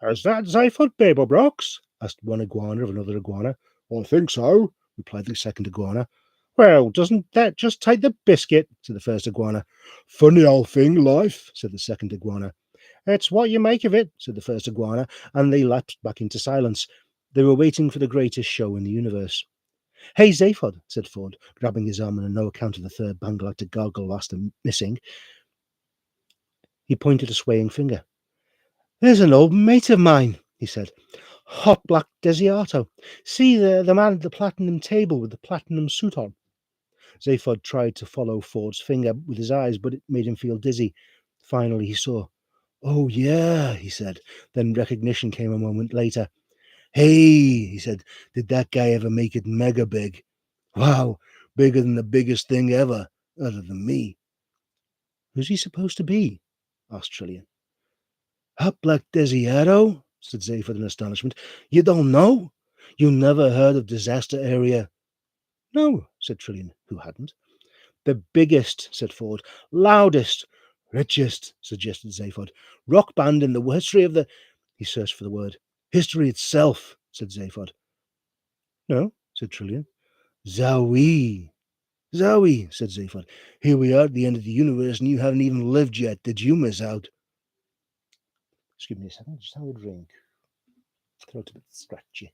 Is that Zaphod Beberbrox? Asked one iguana of another iguana. I think so, replied the second iguana. Well, doesn't that just take the biscuit? Said the first iguana. Funny old thing, life, said the second iguana. It's what you make of it, said the first iguana, and they lapsed back into silence. They were waiting for the greatest show in the universe. "Hey, Zaphod," said Ford, grabbing his arm on no account of the third Pangalactic Gargle Blaster missing. He pointed a swaying finger. "There's an old mate of mine," he said. "Hot Black Desiato. See, the man at the platinum table with the platinum suit on." Zaphod tried to follow Ford's finger with his eyes, but it made him feel dizzy. Finally, he saw. "Oh, yeah," he said. Then recognition came a moment later. "Hey," he said, "did that guy ever make it mega big? Wow, bigger than the biggest thing ever, other than me." "Who's he supposed to be?" asked Trillian. "Hot Black Desiato," said Zaphod in astonishment. "You don't know? You never heard of Disaster Area?" "No," said Trillian, who hadn't. "The biggest," said Ford. "Loudest." "Richest," suggested Zaphod. "Rock band in the history of the—" He searched for the word. "History itself," said Zaphod. "No," said Trillian. "Zowie." "Zowie," said Zaphod. "Here we are at the end of the universe and you haven't even lived yet. Did you miss out?" Excuse me a second, just have a drink. Throat a bit scratchy.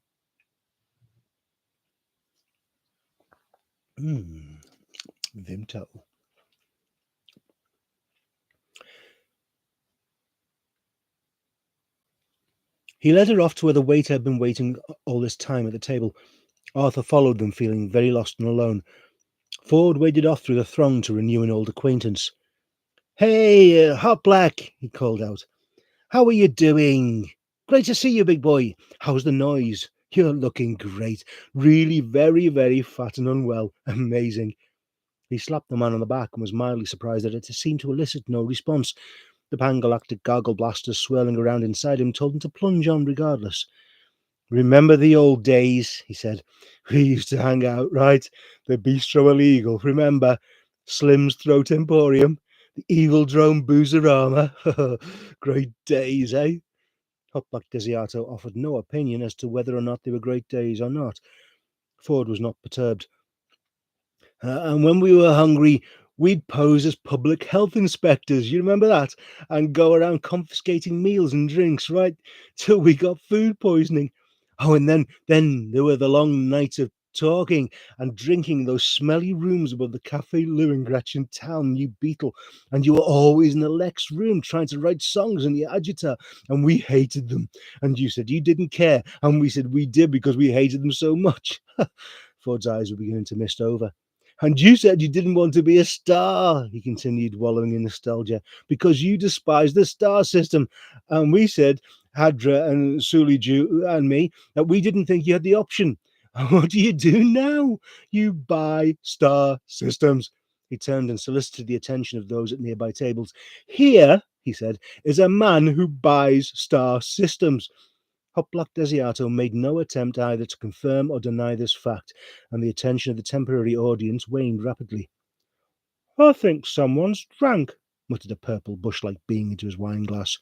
Vimto. He led her off to where the waiter had been waiting all this time at the table. Arthur followed them, feeling very lost and alone. Ford waded off through the throng to renew an old acquaintance. "Hey, Hot Black," he called out. "How are you doing? Great to see you, big boy. How's the noise? You're looking great. Really very, very fat and unwell. Amazing." He slapped the man on the back and was mildly surprised that it seemed to elicit no response. The Pangalactic Gargle Blasters swirling around inside him told him to plunge on regardless. "Remember the old days," he said. "We used to hang out, right? The Bistro Illegal, remember? Slim's Throat Emporium, the Evil Drone Boozerama. Great days, eh?" Hot Black Desiato offered no opinion as to whether or not they were great days or not. Ford was not perturbed. "And when we were hungry, we'd pose as public health inspectors, you remember that? And go around confiscating meals and drinks, right? Till we got food poisoning. Oh, and then there were the long nights of talking and drinking in those smelly rooms above the Cafe Lewingratch in town, you beetle. And you were always in the Lex room trying to write songs in the agita, and we hated them. And you said you didn't care, and we said we did because we hated them so much." Ford's eyes were beginning to mist over. "And you said you didn't want to be a star," he continued, wallowing in nostalgia, "because you despised the star system. And we said, Hadra and Suliju and me, that we didn't think you had the option. What do you do now? You buy star systems." He turned and solicited the attention of those at nearby tables. "Here," he said, "is a man who buys star systems." Hot Black Desiato made no attempt either to confirm or deny this fact, and the attention of the temporary audience waned rapidly. "I think someone's drank," muttered a purple bush-like being into his wine-glass.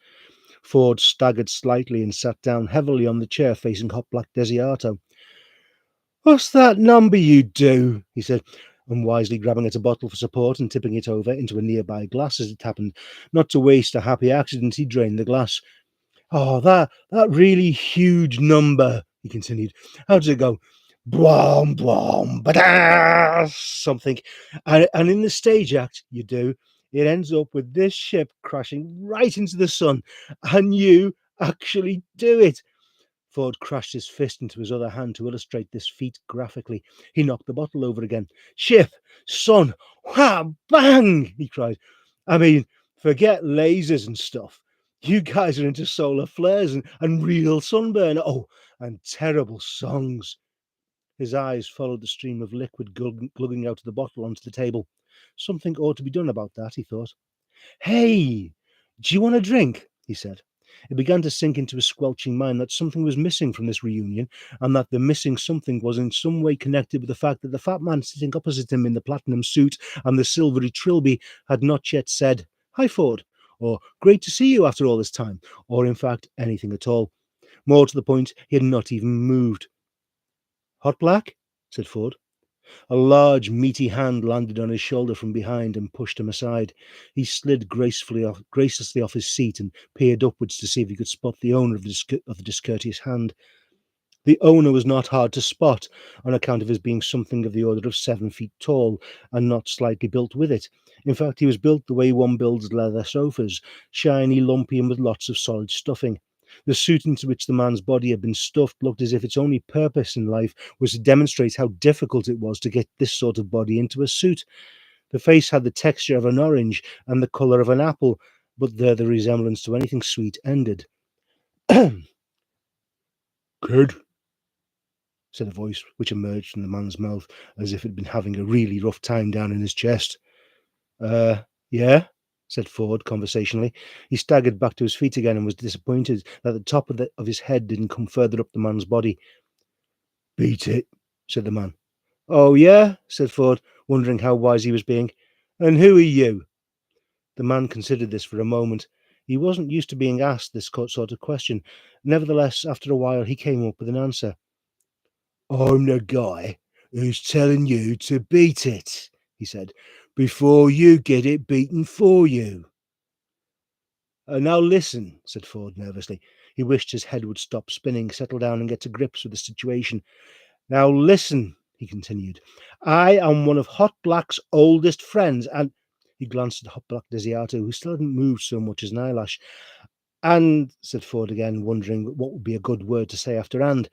Ford staggered slightly and sat down heavily on the chair facing Hot Black Desiato. "What's that number you do?" he said, unwisely grabbing at a bottle for support and tipping it over into a nearby glass as it happened. Not to waste a happy accident, he drained the glass. "Oh, that really huge number," he continued. "How does it go? Blom, blom, ba something. And in the stage act, you do, it ends up with this ship crashing right into the sun, and you actually do it." Ford crashed his fist into his other hand to illustrate this feat graphically. He knocked the bottle over again. "Ship, sun, wham, bang!" he cried. "I mean, forget lasers and stuff. You guys are into solar flares and real sunburn. Oh, and terrible songs." His eyes followed the stream of liquid glugging out of the bottle onto the table. Something ought to be done about that, he thought. "Hey, do you want a drink?" he said. It began to sink into his squelching mind that something was missing from this reunion, and that the missing something was in some way connected with the fact that the fat man sitting opposite him in the platinum suit and the silvery trilby had not yet said, "Hi, Ford," or "Great to see you after all this time," or in fact anything at all. More to the point, he had not even moved. "Hot Black?" said Ford. A large, meaty hand landed on his shoulder from behind and pushed him aside. He slid graciously off his seat and peered upwards to see if he could spot the owner of the discourteous hand. The owner was not hard to spot on account of his being something of the order of 7 feet tall and not slightly built with it. In fact, he was built the way one builds leather sofas, shiny, lumpy, and with lots of solid stuffing. The suit into which the man's body had been stuffed looked as if its only purpose in life was to demonstrate how difficult it was to get this sort of body into a suit. The face had the texture of an orange and the colour of an apple, but there the resemblance to anything sweet ended. "Kid," said a voice which emerged from the man's mouth as if it had been having a really rough time down in his chest. Yeah," said Ford conversationally. He staggered back to his feet again and was disappointed that the top of his head didn't come further up the man's body. "Beat it," said the man. "Oh, yeah?" said Ford, wondering how wise he was being. "And who are you?" The man considered this for a moment. He wasn't used to being asked this sort of question. Nevertheless, after a while, he came up with an answer. "I'm the guy who's telling you to beat it," he said, "before you get it beaten for you." Now listen," said Ford nervously. He wished his head would stop spinning, settle down, and get to grips with the situation. "Now listen," he continued. "I am one of Hot Black's oldest friends, and—" He glanced at Hot Black Desiato, who still hadn't moved so much as an eyelash. "And," said Ford again, wondering what would be a good word to say after "and."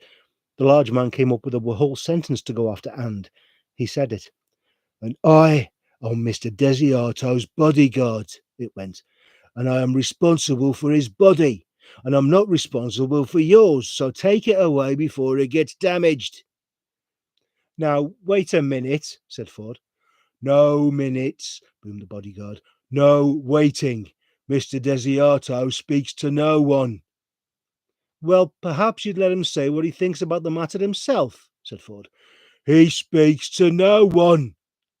The large man came up with a whole sentence to go after "and." He said it. "And I am Mr. Desiato's bodyguard," it went, "and I am responsible for his body, and I'm not responsible for yours, so take it away before it gets damaged." "Now, wait a minute," said Ford. "No minutes," boomed the bodyguard. "No waiting. Mr. Desiato speaks to no one." "Well, perhaps you'd let him say what he thinks about the matter himself," said Ford. "He speaks to no one,"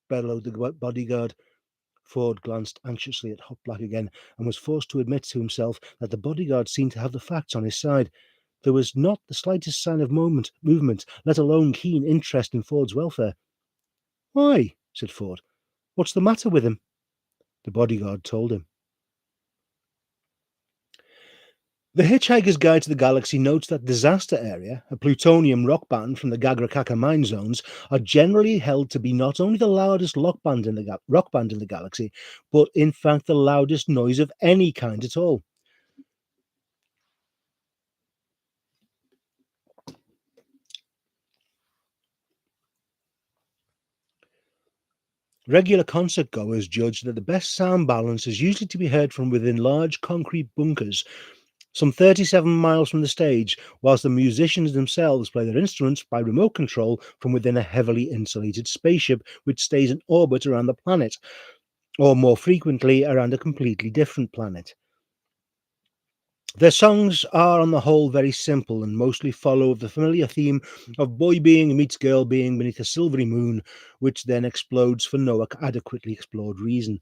bellowed the bodyguard. Ford glanced anxiously at Hot Black again and was forced to admit to himself that the bodyguard seemed to have the facts on his side. There was not the slightest sign of movement, let alone keen interest in Ford's welfare. "Why?" said Ford. "What's the matter with him?" The bodyguard told him. The Hitchhiker's Guide to the Galaxy notes that Disaster Area, a plutonium rock band from the Gagrakaka mine zones, are generally held to be not only the loudest rock band in the galaxy, but in fact the loudest noise of any kind at all. Regular concert goers judge that the best sound balance is usually to be heard from within large concrete bunkers, some 37 miles from the stage, whilst the musicians themselves play their instruments by remote control from within a heavily insulated spaceship which stays in orbit around the planet, or more frequently around a completely different planet. Their songs are on the whole very simple and mostly follow the familiar theme of boy being meets girl being beneath a silvery moon, which then explodes for no adequately explored reason.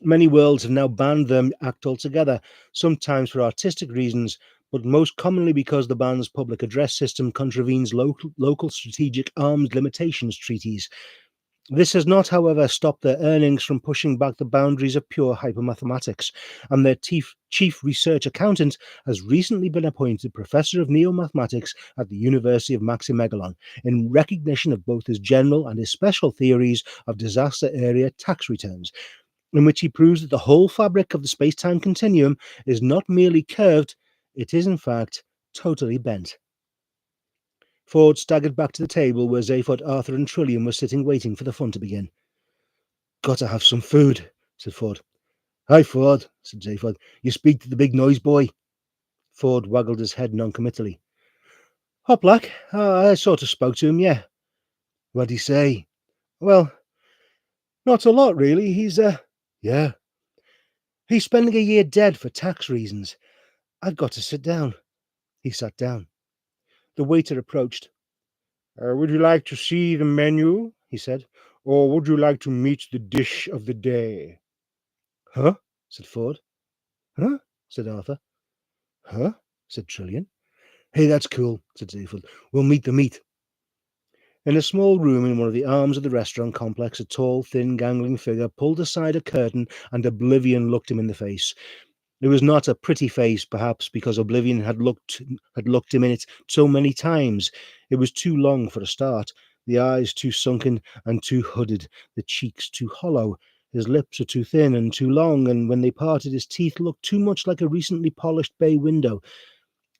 Many worlds have now banned their act altogether, sometimes for artistic reasons, but most commonly because the band's public address system contravenes local strategic arms limitations treaties. This has not, however, stopped their earnings from pushing back the boundaries of pure hypermathematics, and their chief research accountant has recently been appointed Professor of Neo-Mathematics at the University of Maximegalon, in recognition of both his general and his special theories of disaster area tax returns, in which he proves that the whole fabric of the space-time continuum is not merely curved, it is in fact totally bent. Ford staggered back to the table where Zaphod, Arthur, and Trillium were sitting waiting for the fun to begin. "Gotta have some food," said Ford. "Hi, Ford," said Zaphod. "You speak to the big noise boy?" Ford waggled his head noncommittally. "Hot Black? I sort of spoke to him, yeah." "What'd he say?" "Well, not a lot, really. Yeah. He's spending a year dead for tax reasons. I've got to sit down." He sat down. The waiter approached. "Would you like to see the menu?" he said. "Or would you like to meet the dish of the day?" "Huh?" said Ford. "Huh?" said Arthur. "Huh?" said Trillian. "Hey, that's cool," said Zaphod. "We'll meet the meat." In a small room in one of the arms of the restaurant complex, a tall, thin, gangling figure pulled aside a curtain, and oblivion looked him in the face. It was not a pretty face, perhaps because oblivion had looked him in it so many times. It was too long for a start, the eyes too sunken and too hooded, the cheeks too hollow. His lips were too thin and too long, and when they parted, his teeth looked too much like a recently polished bay window.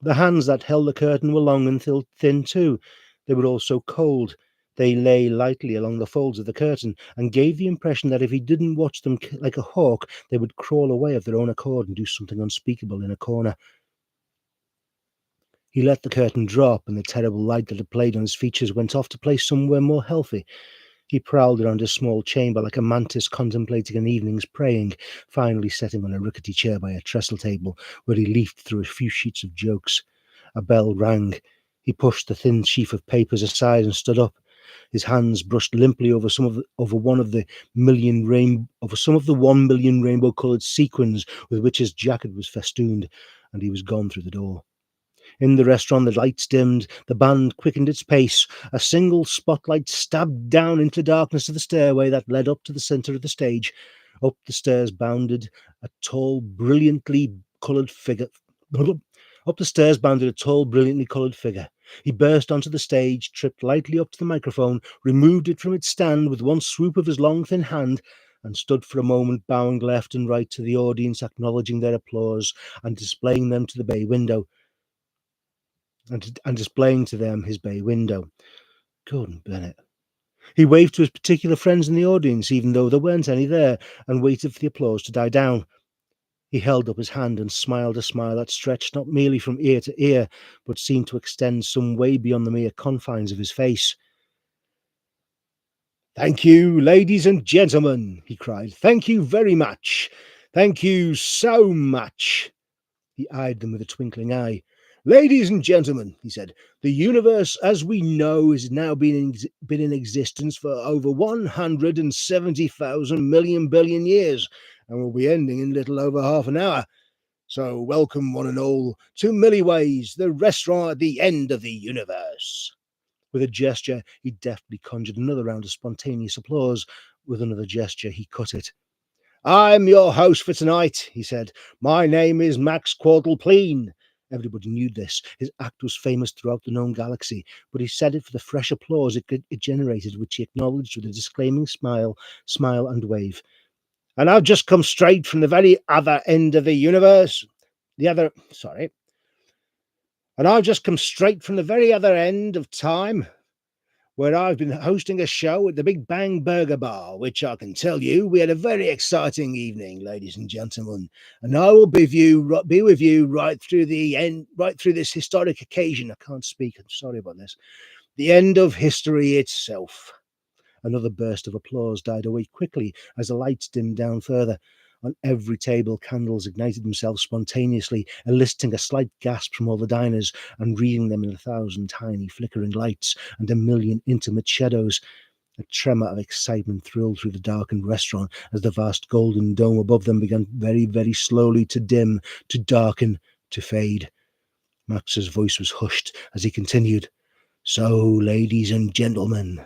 The hands that held the curtain were long and thin too. They were also cold. They lay lightly along the folds of the curtain and gave the impression that if he didn't watch them like a hawk, they would crawl away of their own accord and do something unspeakable in a corner. He let the curtain drop, and the terrible light that had played on his features went off to play somewhere more healthy. He prowled around his small chamber like a mantis contemplating an evening's praying, finally settling on a rickety chair by a trestle table, where he leafed through a few sheets of jokes. A bell rang. He pushed the thin sheaf of papers aside and stood up. His hands brushed limply over some of the 1 million rainbow-coloured sequins with which his jacket was festooned, and he was gone through the door. In the restaurant, the lights dimmed, the band quickened its pace. A single spotlight stabbed down into the darkness of the stairway that led up to the centre of the stage. Up the stairs bounded a tall, brilliantly coloured figure. Up the stairs bounded a tall, brilliantly coloured figure. He burst onto the stage, tripped lightly up to the microphone, removed it from its stand with one swoop of his long, thin hand, and stood for a moment bowing left and right to the audience, acknowledging their applause and displaying them to the bay window. And displaying to them his bay window. Gordon Bennett. He waved to his particular friends in the audience, even though there weren't any there, and waited for the applause to die down. He held up his hand and smiled a smile that stretched not merely from ear to ear, but seemed to extend some way beyond the mere confines of his face. "Thank you, ladies and gentlemen," he cried. "Thank you very much. Thank you so much." He eyed them with a twinkling eye. "Ladies and gentlemen," he said, "the universe as we know has now been in existence for over 170,000 million billion years, and will be ending in little over half an hour. So welcome one and all to Milliways, the restaurant at the end of the universe." With a gesture, he deftly conjured another round of spontaneous applause. With another gesture, he cut it. "I'm your host for tonight," he said. "My name is Max Quadrupleen." Everybody knew this. His act was famous throughout the known galaxy, but he said it for the fresh applause it generated, which he acknowledged with a disclaiming smile and wave. "And I've just come straight from the very other end of the universe. And I've just come straight from the very other end of time, where I've been hosting a show at the Big Bang Burger Bar, which I can tell you we had a very exciting evening, ladies and gentlemen, and I will be with you right through this historic occasion. I can't speak, I'm sorry about this. The end of history itself." Another burst of applause died away quickly as the lights dimmed down further. On every table, candles ignited themselves spontaneously, eliciting a slight gasp from all the diners and wreathing them in 1,000 tiny flickering lights and 1,000,000 intimate shadows. A tremor of excitement thrilled through the darkened restaurant as the vast golden dome above them began very, very slowly to dim, to darken, to fade. Max's voice was hushed as he continued. "So, ladies and gentlemen,"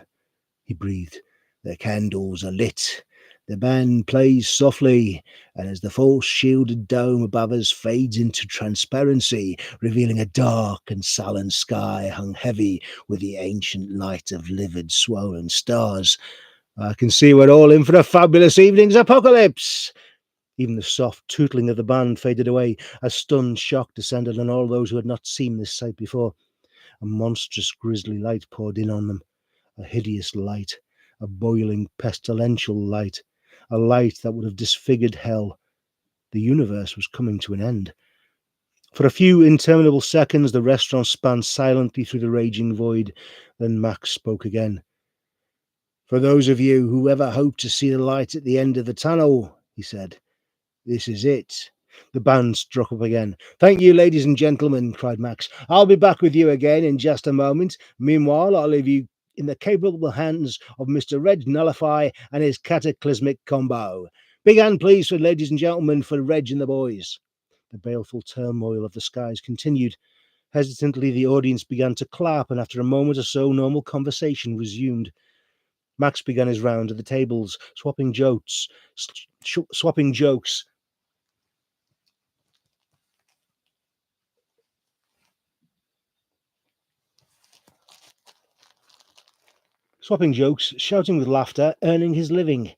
he breathed, "the candles are lit. The band plays softly, and as the force-shielded dome above us fades into transparency, revealing a dark and sullen sky hung heavy with the ancient light of livid, swollen stars, I can see we're all in for a fabulous evening's apocalypse." Even the soft tootling of the band faded away as stunned shock descended on all those who had not seen this sight before. A monstrous grisly light poured in on them, a hideous light, a boiling pestilential light, a light that would have disfigured hell. The universe was coming to an end. For a few interminable seconds, the restaurant spanned silently through the raging void. Then Max spoke again. "For those of you who ever hoped to see the light at the end of the tunnel," he said, "this is it." The band struck up again. "Thank you, ladies and gentlemen," cried Max. "I'll be back with you again in just a moment. Meanwhile, I'll leave you in the capable hands of Mr. Reg Nullify and his cataclysmic combo. Big hand, please, for ladies and gentlemen, for Reg and the boys." The baleful turmoil of the skies continued. Hesitantly, the audience began to clap, and after a moment or so, normal conversation resumed. Max began his round of the tables, swapping jokes swapping jokes, shouting with laughter, earning his living.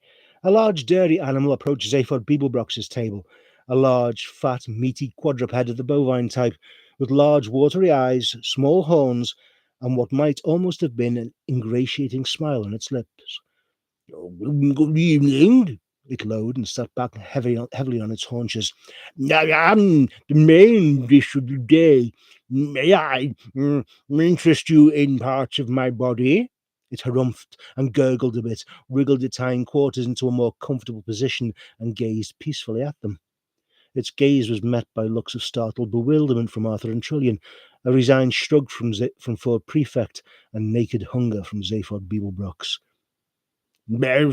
A large dairy animal approached Zaphod Beeblebrox's table, a large, fat, meaty quadruped of the bovine type, with large watery eyes, small horns, and what might almost have been an ingratiating smile on its lips. "Good evening," it lowed and sat back heavily on its haunches. "I am the main dish of the day. May I interest you in parts of my body?" It harumphed and gurgled a bit, wriggled its hindquarters into a more comfortable position, and gazed peacefully at them. Its gaze was met by looks of startled bewilderment from Arthur and Trillian, a resigned shrug from Ford Prefect, and naked hunger from Zaphod Beeblebrox.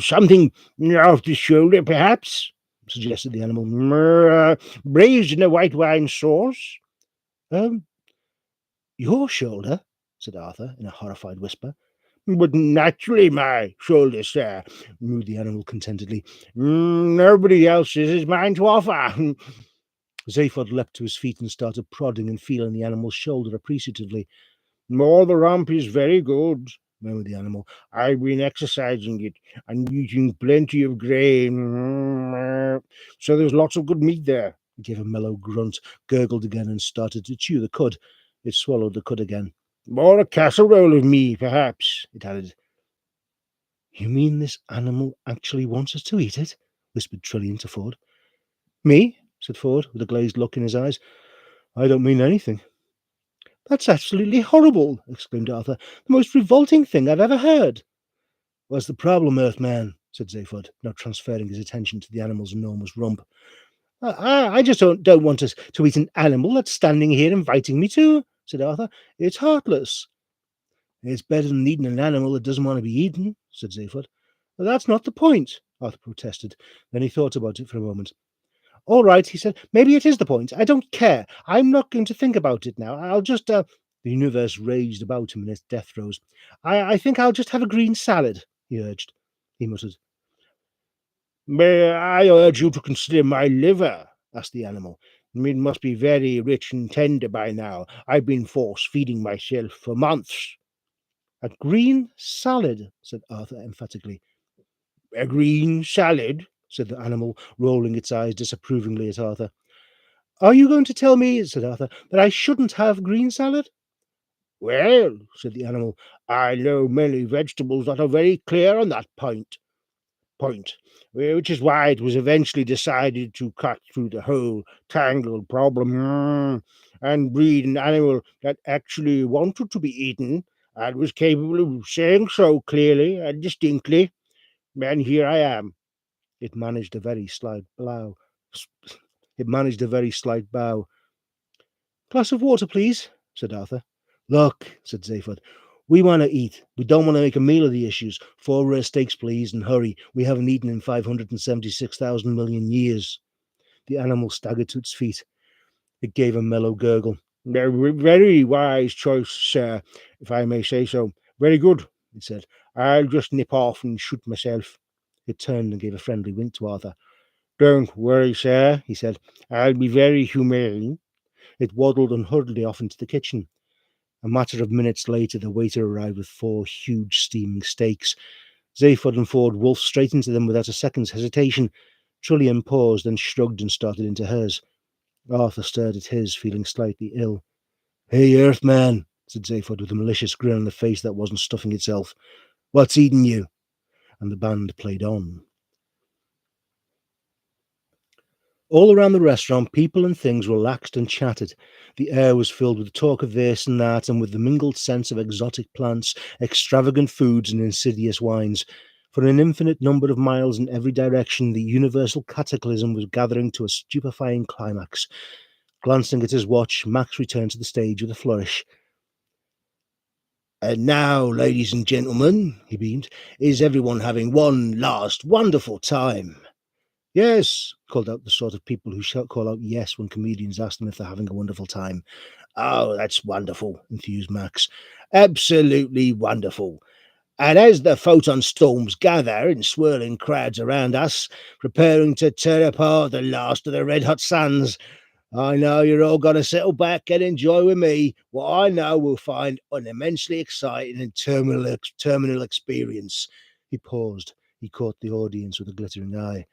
"Something off the shoulder, perhaps?" suggested the animal. "Braised in a white wine sauce?" "Your shoulder?" said Arthur in a horrified whisper. "But naturally my shoulder, sir," mewed the animal contentedly. "Nobody else's is mine to offer." Zaphod leapt to his feet and started prodding and feeling the animal's shoulder appreciatively. "Oh, the rump is very good," murmured the animal. "I've been exercising it and eating plenty of grain. So there's lots of good meat there." He gave a mellow grunt, gurgled again, and started to chew the cud. It swallowed the cud again. "Or a casserole of me, perhaps," it added. "You mean this animal actually wants us to eat it?" whispered Trillian to Ford. "Me?" said Ford, with a glazed look in his eyes. "I don't mean anything." "That's absolutely horrible!" exclaimed Arthur. "The most revolting thing I've ever heard." "What's the problem, Earthman?" said Zaphod, now transferring his attention to the animal's enormous rump. I just don't want us to eat an animal that's standing here inviting me to," said Arthur. "It's heartless." "It's better than eating an animal that doesn't want to be eaten," said Zaphod. "That's not the point," Arthur protested. Then he thought about it for a moment. "All right," he said. "Maybe it is the point. I don't care. I'm not going to think about it now. I'll just..." The universe raged about him in its death throes. I think I'll just have a green salad," he urged. He muttered. "May I urge you to consider my liver?" asked the animal. "It must be very rich and tender by now. I've been force-feeding myself for months." "A green salad," said Arthur emphatically. "A green salad?" said the animal, rolling its eyes disapprovingly at Arthur. "Are you going to tell me," said Arthur, "that I shouldn't have green salad?" "Well," said the animal, "I know many vegetables that are very clear on that point, which is why it was eventually decided to cut through the whole tangled problem and breed an animal that actually wanted to be eaten and was capable of saying so clearly and distinctly. And here I am." It managed a very slight bow. "Glass of water, please," said Arthur. "Look," said Zaphod, "we want to eat. We don't want to make a meal of the issues. 4 rare steaks, please, and hurry. We haven't eaten in 576,000 million years." The animal staggered to its feet. It gave a mellow gurgle. "Very wise choice, sir, if I may say so. Very good," it said. "I'll just nip off and shoot myself." It turned and gave a friendly wink to Arthur. "Don't worry, sir," he said. "I'll be very humane." It waddled unhurriedly off into the kitchen. A matter of minutes later, the waiter arrived with 4 huge steaming steaks. Zaphod and Ford wolfed straight into them without a second's hesitation. Trillian paused, then shrugged and started into hers. Arthur stared at his, feeling slightly ill. "Hey, Earthman," said Zaphod with a malicious grin on the face that wasn't stuffing itself. "What's eating you?" And the band played on. All around the restaurant, people and things relaxed and chatted. The air was filled with talk of this and that, and with the mingled sense of exotic plants, extravagant foods, and insidious wines. For an infinite number of miles in every direction, the universal cataclysm was gathering to a stupefying climax. Glancing at his watch, Max returned to the stage with a flourish. "And now, ladies and gentlemen," he beamed, "is everyone having one last wonderful time?" "Yes," called out the sort of people who call out yes when comedians ask them if they're having a wonderful time. "Oh, that's wonderful," enthused Max. "Absolutely wonderful. And as the photon storms gather in swirling crowds around us, preparing to tear apart the last of the red-hot suns, I know you're all going to settle back and enjoy with me what I know we'll find an immensely exciting and terminal experience. He paused. He caught the audience with a glittering eye.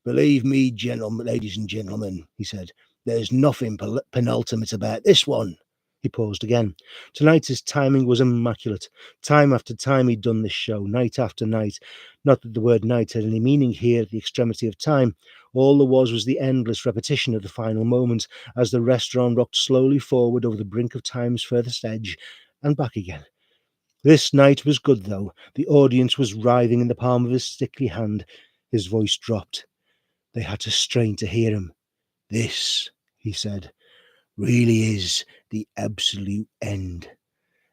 Believe me, gentlemen, ladies and gentlemen, he said, there's nothing penultimate about this one. He paused again. Tonight his timing was immaculate. Time after time he'd done this show, night after night. Not that the word night had any meaning here at the extremity of time. All there was the endless repetition of the final moment as the restaurant rocked slowly forward over the brink of time's furthest edge and back again. This night was good, though. The audience was writhing in the palm of his sticky hand. His voice dropped. They had to strain to hear him. This, he said, really is the absolute end.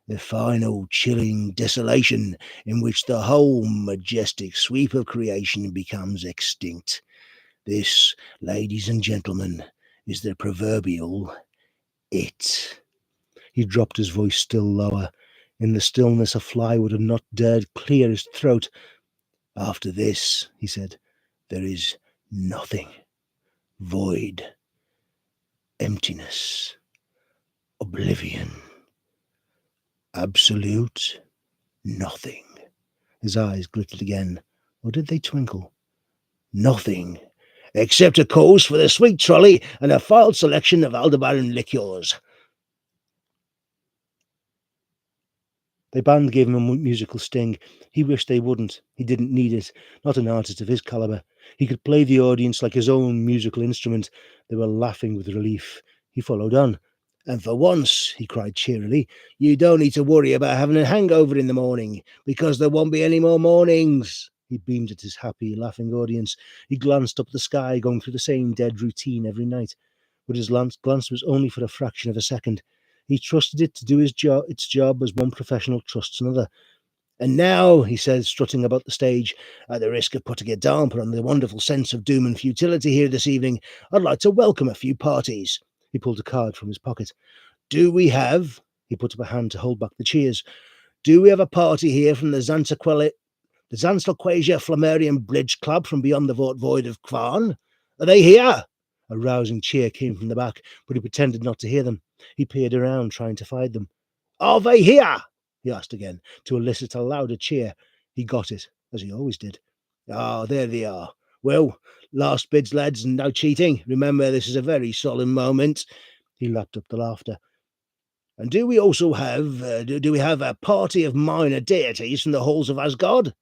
The final chilling desolation in which the whole majestic sweep of creation becomes extinct. This, ladies and gentlemen, is the proverbial it. He dropped his voice still lower. In the stillness, a fly would have not dared clear his throat. After this, he said, there is nothing. Void. Emptiness. Oblivion. Absolute nothing. His eyes glittered again, or did they twinkle? Nothing, except a course for the sweet trolley and a filed selection of Aldebaran liqueurs. The band gave him a musical sting. He wished they wouldn't. He didn't need it. Not an artist of his caliber. He could play the audience like his own musical instrument. They were laughing with relief. He followed on. And for once, he cried cheerily, you don't need to worry about having a hangover in the morning, because there won't be any more mornings. He beamed at his happy, laughing audience. He glanced up at the sky, going through the same dead routine every night. But his glance was only for a fraction of a second. He trusted it to do its job as one professional trusts another. And now, he said, strutting about the stage, at the risk of putting a damper on the wonderful sense of doom and futility here this evening, I'd like to welcome a few parties. He pulled a card from his pocket. Do we have, he put up a hand to hold back the cheers, do we have a party here from the Zanslaquasia Flammarian Bridge Club from beyond the void of Kvarn? Are they here? A rousing cheer came from the back, but he pretended not to hear them. He peered around, trying to find them. Are they here? He asked again, to elicit a louder cheer. He got it, as he always did. Ah, there they are. Well, last bids, lads, and no cheating. Remember, this is a very solemn moment. He lapped up the laughter. And do we also have, do we have a party of minor deities from the halls of Asgard?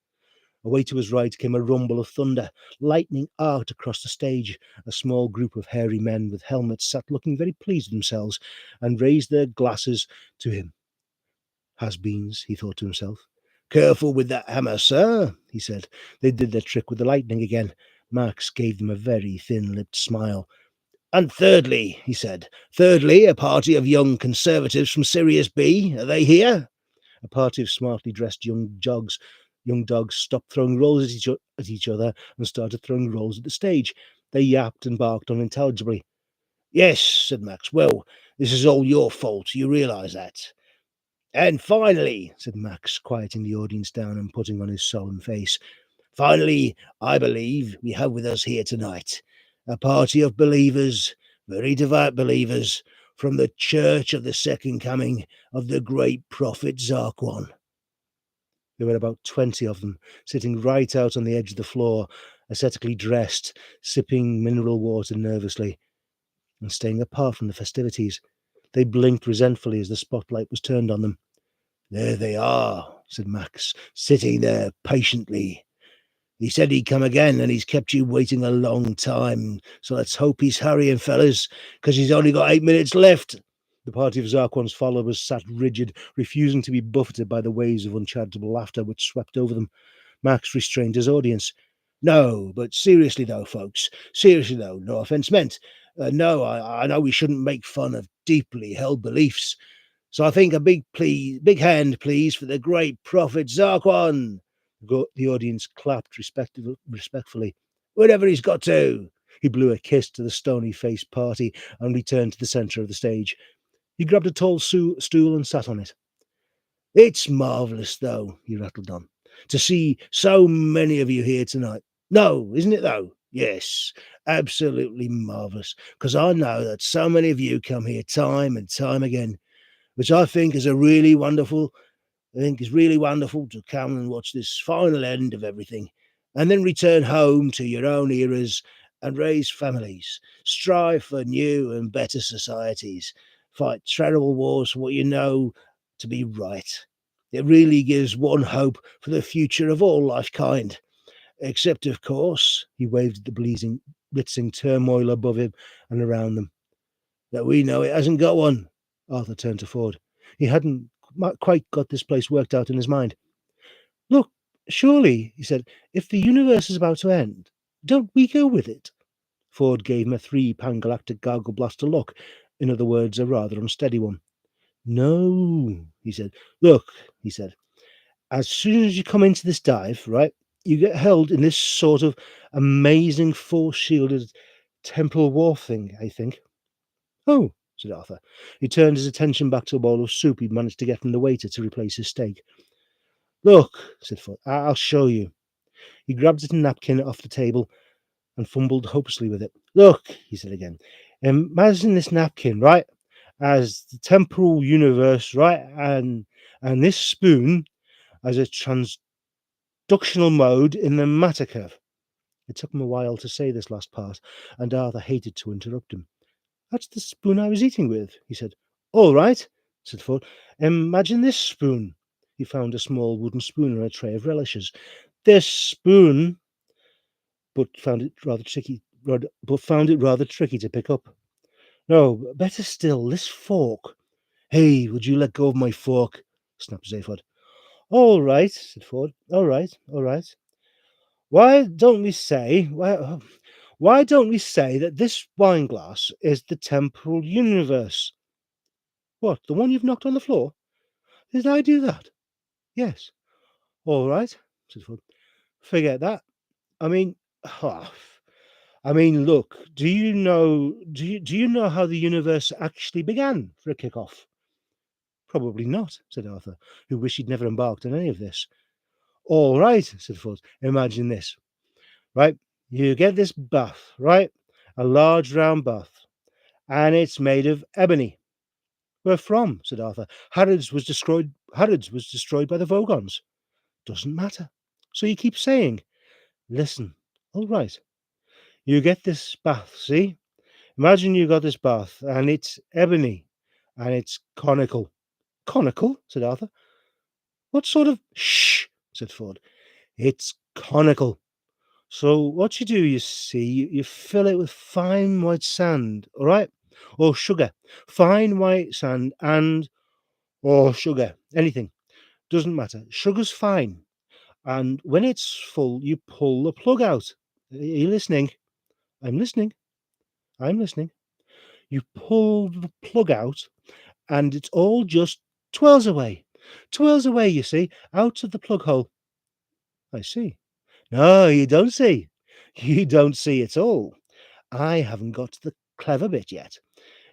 Away to his right came a rumble of thunder. Lightning arced across the stage. A small group of hairy men with helmets sat looking very pleased with themselves and raised their glasses to him. Has-beens, he thought to himself. Careful with that hammer, sir, he said. They did their trick with the lightning again. Max gave them a very thin-lipped smile. And thirdly, he said, a party of young conservatives from Sirius B. Are they here? A party of smartly dressed young dogs stopped throwing rolls at each other and started throwing rolls at the stage. They yapped and barked unintelligibly. Yes, said Max. Well, this is all your fault. You realise that. And finally, said Max, quieting the audience down and putting on his solemn face, finally, I believe we have with us here tonight a party of believers, very devout believers, from the Church of the Second Coming of the great prophet Zarquon. There were about 20 of them, sitting right out on the edge of the floor, ascetically dressed, sipping mineral water nervously, and staying apart from the festivities. They blinked resentfully as the spotlight was turned on them. There they are, said Max, sitting there patiently. He said he'd come again, and he's kept you waiting a long time. So let's hope he's hurrying, fellas, because he's only got 8 minutes left. The party of Zarquon's followers sat rigid, refusing to be buffeted by the waves of uncharitable laughter which swept over them. Max restrained his audience. No, but seriously though, folks, no offence meant. No, I know we shouldn't make fun of deeply held beliefs. So I think a big hand, please, for the great prophet Zarquon. The audience clapped respectfully. Wherever he's got to. He blew a kiss to the stony-faced party and returned to the centre of the stage. He grabbed a tall stool and sat on it. It's marvellous, though, he rattled on, to see so many of you here tonight. No, isn't it, though? Yes, absolutely marvellous, because I know that so many of you come here time and time again, which I think is really wonderful to come and watch this final end of everything, and then return home to your own eras and raise families, strive for new and better societies, fight terrible wars for what you know to be right. It really gives one hope for the future of all life kind. Except, of course, he waved at the blitzing turmoil above him and around them, that we know it hasn't got one. Arthur turned to Ford. He hadn't quite got this place worked out in his mind. Look, surely, he said, if the universe is about to end, don't we go with it? Ford gave him a 3 galactic gargle blaster look. In other words, a rather unsteady one. No, he said. Look, he said, as soon as you come into this dive, right, you get held in this sort of amazing force-shielded temporal wharf thing, I think. Oh, said Arthur. He turned his attention back to a bowl of soup he'd managed to get from the waiter to replace his steak. Look, said Ford, I'll show you. He grabbed a napkin off the table and fumbled hopelessly with it. Look, he said again, imagine this napkin, right, as the temporal universe, right, and this spoon as a transductional mode in the matter curve. It took him a while to say this last part, and Arthur hated to interrupt him. That's the spoon I was eating with, he said. All right, said Ford. Imagine this spoon. He found a small wooden spoon on a tray of relishes. This spoon, but found it rather tricky to pick up. No, better still, this fork. Hey, would you let go of my fork? Snapped Zaphod. All right, said Ford. All right. Why don't we say that this wine glass is the temporal universe? What, the one you've knocked on the floor? Did I do that? Yes. All right, said Ford. Forget that. I mean, oh, look. Do you know how the universe actually began? For a kick-off. Probably not, said Arthur, who wished he'd never embarked on any of this. All right, said Ford. Imagine this. Right, you get this bath, right? A large round bath, and it's made of ebony. Where from? Said Arthur. Harrods was destroyed by the Vogons. Doesn't matter. So you keep saying, listen, all right. You get this bath, see? Imagine you got this bath, and it's ebony, and it's conical. Conical? Said Arthur. What sort of shh? Said Ford. It's conical. So what you do, you see, you fill it with fine white sand, all right? Or sugar. Fine white sand or sugar. Anything. Doesn't matter. Sugar's fine. And when it's full, you pull the plug out. Are you listening? I'm listening. You pull the plug out, and it's all just twirls away. Twirls away, you see, out of the plug hole. I see. No, you don't see. You don't see at all. I haven't got to the clever bit yet.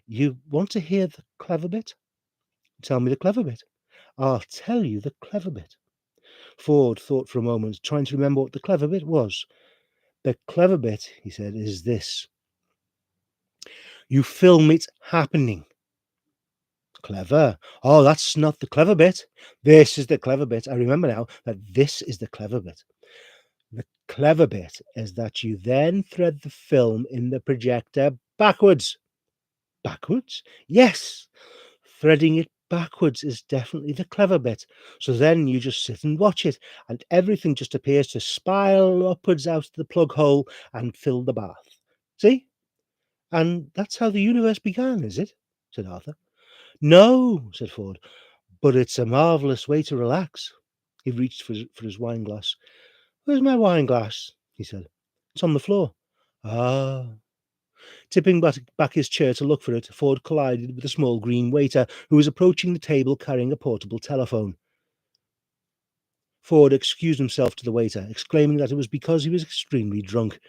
You want to hear the clever bit? Tell me the clever bit. I'll tell you the clever bit. Ford thought for a moment, trying to remember what the clever bit was. The clever bit, he said, is this. You film it happening. Clever. Oh, that's not the clever bit. This is the clever bit. I remember now that this is the clever bit. The clever bit is that you then thread the film in the projector backwards. Backwards? Yes. Threading it backwards is definitely the clever bit. So then you just sit and watch it, and everything just appears to spiral upwards out of the plug hole and fill the bath. See? And that's how the universe began, is it? Said Arthur. No, said Ford, but it's a marvellous way to relax. He reached for his wine glass. Where's my wine glass? He said. It's on the floor. Ah. Tipping back his chair to look for it, Ford collided with a small green waiter who was approaching the table carrying a portable telephone. Ford excused himself to the waiter, exclaiming that it was because he was extremely drunk.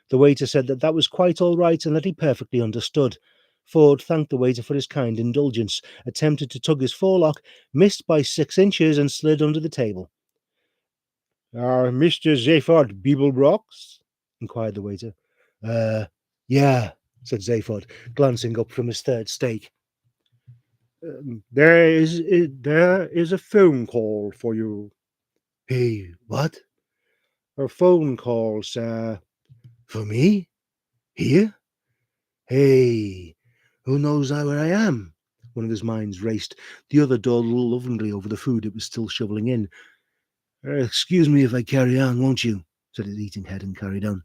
The waiter said that was quite all right and that he perfectly understood. Ford thanked the waiter for his kind indulgence, attempted to tug his forelock, missed by 6 inches, and slid under the table. Mr. Zaphod Beeblebrox? inquired the waiter. Yeah, said Zaphod, glancing up from his third steak. There is a phone call for you. Hey, what? A phone call, sir. For me? Here? Hey, who knows where I am? One of his minds raced. The other dawdled lovingly over the food it was still shoveling in. Excuse me if I carry on, won't you? Said his eating head and carried on.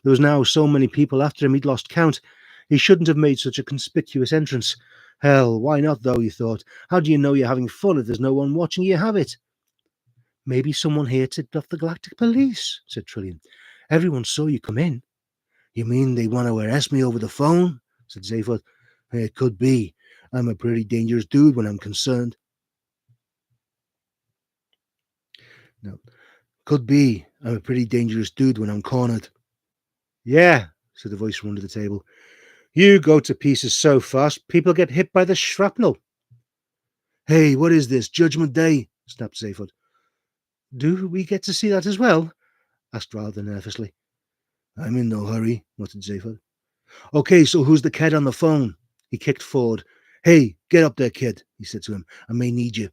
There was now so many people after him he'd lost count. He shouldn't have made such a conspicuous entrance. Hell, why not though, he thought. How do you know you're having fun if there's no one watching you have it? Maybe someone here tipped off the Galactic Police, said Trillian. Everyone saw you come in. You mean they want to arrest me over the phone? Said Zaphod. It could be. I'm a pretty dangerous dude when I'm concerned. No. Could be. I'm a pretty dangerous dude when I'm cornered. Yeah, said the voice from under the table. You go to pieces so fast, people get hit by the shrapnel. Hey, what is this? Judgment Day? Snapped Zaphod. Do we get to see that as well? Asked rather nervously. I'm in no hurry, muttered Zaphod. Okay, so who's the kid on the phone? He kicked forward. Hey, get up there, kid, he said to him. I may need you.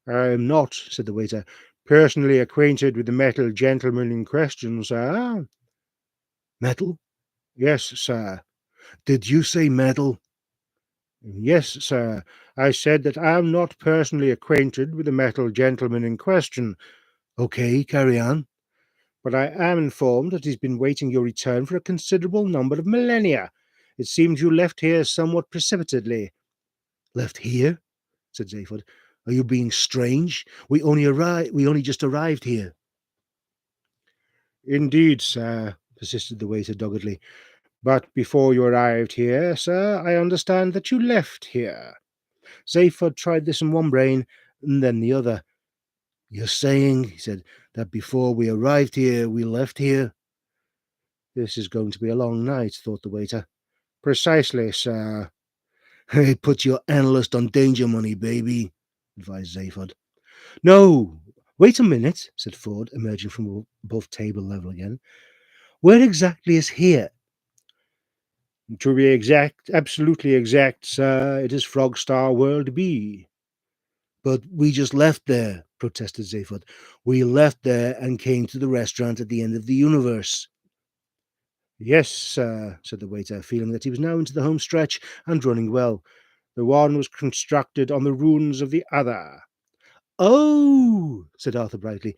I'm not, said the waiter, personally acquainted with the metal gentleman in question, sir. Metal? Yes, sir. Did you say metal? Yes, sir. I said that I am not personally acquainted with the metal gentleman in question. Okay, carry on. But I am informed that he's been waiting your return for a considerable number of millennia. It seems you left here somewhat precipitately. Left here? Said Zaphod. Are you being strange? We only just arrived here. Indeed, sir, persisted the waiter doggedly. But before you arrived here, sir, I understand that you left here. Zaphod tried this in one brain and then the other. You're saying, he said, that before we arrived here, we left here? This is going to be a long night, thought the waiter. Precisely, sir. Hey, put your analyst on danger money, baby, advised Zaphod. No, wait a minute, said Ford, emerging from above table level again. Where exactly is here? To be exact, absolutely exact, sir, it is Frogstar World B. But we just left there, protested Zaphod. We left there and came to the restaurant at the end of the universe. Yes, sir, said the waiter, feeling that he was now into the home stretch and running well. The one was constructed on the ruins of the other. Oh, said Arthur brightly.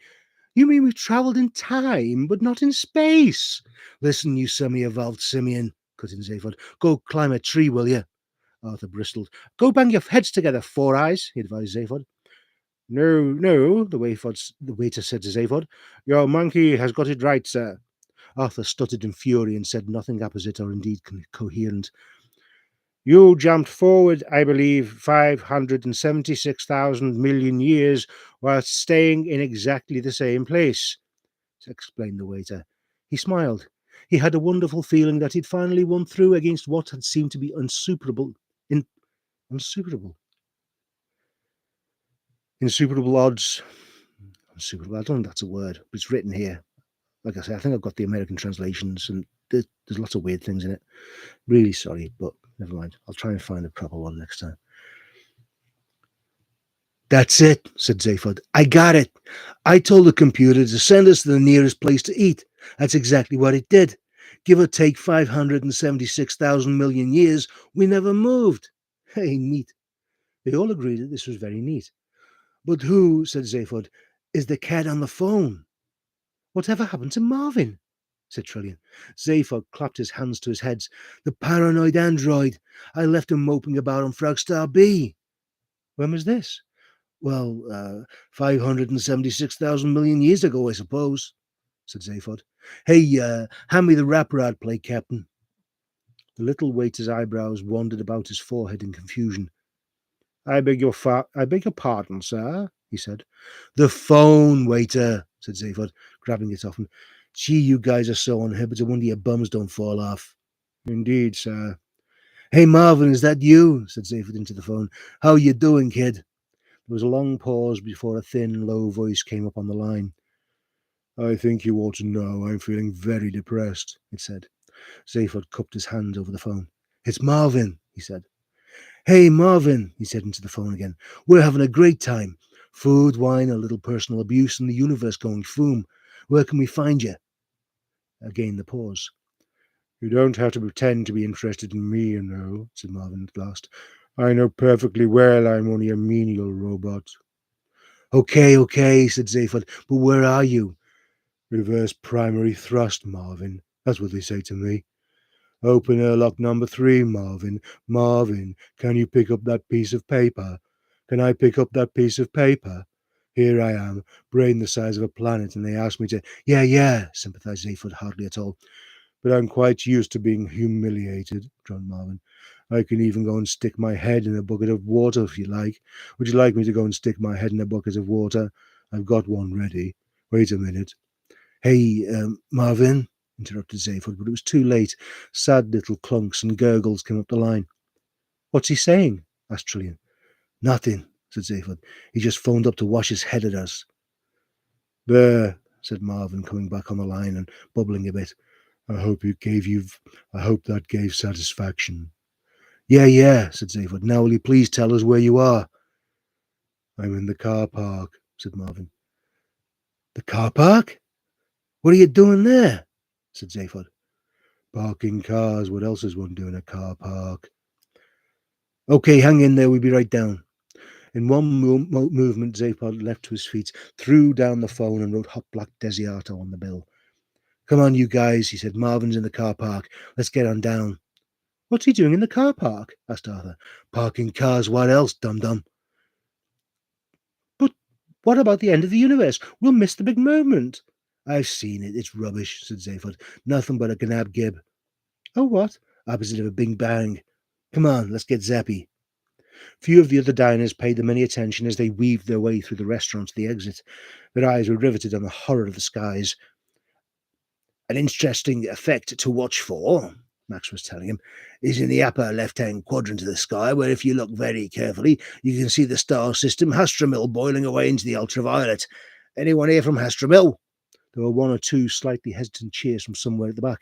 You mean we've travelled in time, but not in space? Listen, you semi-evolved simian, cut in Zaphod. Go climb a tree, will you? Arthur bristled. Go bang your heads together, Four Eyes, he advised Zaphod. No, the waiter said to Zaphod. Your monkey has got it right, sir. Arthur stuttered in fury and said nothing apposite or indeed coherent. You jumped forward, I believe, 576,000 million years while staying in exactly the same place, explained the waiter. He smiled. He had a wonderful feeling that he'd finally won through against what had seemed to be insuperable odds. Insuperable, I don't think that's a word, but it's written here. Like I say, I think I've got the American translations, and there's lots of weird things in it. Really sorry, but never mind. I'll try and find a proper one next time. That's it, said Zaphod. I got it. I told the computer to send us to the nearest place to eat. That's exactly what it did. Give or take 576,000 million years, we never moved. Hey, neat. They all agreed that this was very neat. But who, said Zaphod, is the cat on the phone? Whatever happened to Marvin? Said Trillian. Zaphod clapped his hands to his head. The paranoid android. I left him moping about on Frogstar B. When was this? Well, 576,000 million years ago, I suppose, said Zaphod. Hey, hand me the rapper I'd play, Captain. The little waiter's eyebrows wandered about his forehead in confusion. I beg your pardon, sir, he said. The phone, waiter, said Zaphod, grabbing it off him. Gee, you guys are so uninhibited, wonder your bums don't fall off. Indeed, sir. Hey, Marvin, is that you? Said Zaphod into the phone. How you doing, kid? There was a long pause before a thin, low voice came up on the line. I think you ought to know I'm feeling very depressed, it said. Zaphod cupped his hand over the phone. It's Marvin, he said. Hey, Marvin, he said into the phone again. We're having a great time. Food, wine, a little personal abuse, and the universe going boom. Where can we find you? Again the pause. You don't have to pretend to be interested in me, you know, said Marvin at last. I know perfectly well I'm only a menial robot. Okay, said Zaphod, but where are you? Reverse primary thrust, Marvin. That's what they say to me. Open airlock number 3, Marvin. Marvin, can you pick up that piece of paper? Can I pick up that piece of paper? Here I am, brain the size of a planet, and they ask me to. Yeah, sympathized Zaphod hardly at all. But I'm quite used to being humiliated, droned Marvin. I can even go and stick my head in a bucket of water if you like. Would you like me to go and stick my head in a bucket of water? I've got one ready. Wait a minute. Hey, Marvin, interrupted Zaphod, but it was too late. Sad little clunks and gurgles came up the line. What's he saying? Asked Trillian. Nothing, said Zaphod. He just phoned up to wash his head at us. There, said Marvin, coming back on the line and bubbling a bit. I hope that gave satisfaction. Yeah, said Zaphod. Now will you please tell us where you are? I'm in the car park, said Marvin. The car park? What are you doing there? Said Zaphod. Parking cars. What else is one doing in a car park? Okay, hang in there. We'll be right down. In one movement, Zaphod leapt to his feet, threw down the phone, and wrote Hot Black Desiato on the bill. Come on, you guys, he said. Marvin's in the car park. Let's get on down. What's he doing in the car park? Asked Arthur. Parking cars. What else, dum-dum? But what about the end of the universe? We'll miss the big movement. I've seen it. It's rubbish, said Zaphod. Nothing but a gnab gib. Oh, what? Opposite of a bing bang. Come on, let's get zappy. Few of the other diners paid them any attention as they weaved their way through the restaurant to the exit. Their eyes were riveted on the horror of the skies. An interesting effect to watch for, Max was telling him, is in the upper left-hand quadrant of the sky, where if you look very carefully, you can see the star system Hastramil boiling away into the ultraviolet. Anyone here from Hastramil? There were one or two slightly hesitant cheers from somewhere at the back.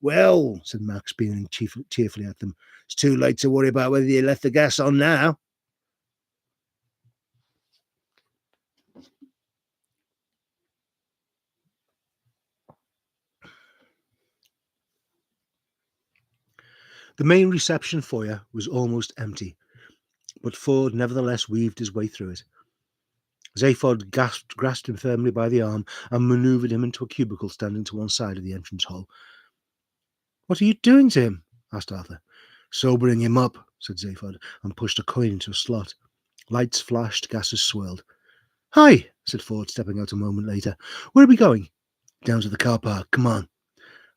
Well, said Max, beaming cheerfully at them, it's too late to worry about whether you left the gas on now. The main reception foyer was almost empty, but Ford nevertheless weaved his way through it. Zaphod grasped him firmly by the arm and manoeuvred him into a cubicle standing to one side of the entrance hall. What are you doing to him? Asked Arthur. Sobering him up, said Zaphod, and pushed a coin into a slot. Lights flashed, gases swirled. Hi, said Ford, stepping out a moment later. Where are we going? Down to the car park. Come on.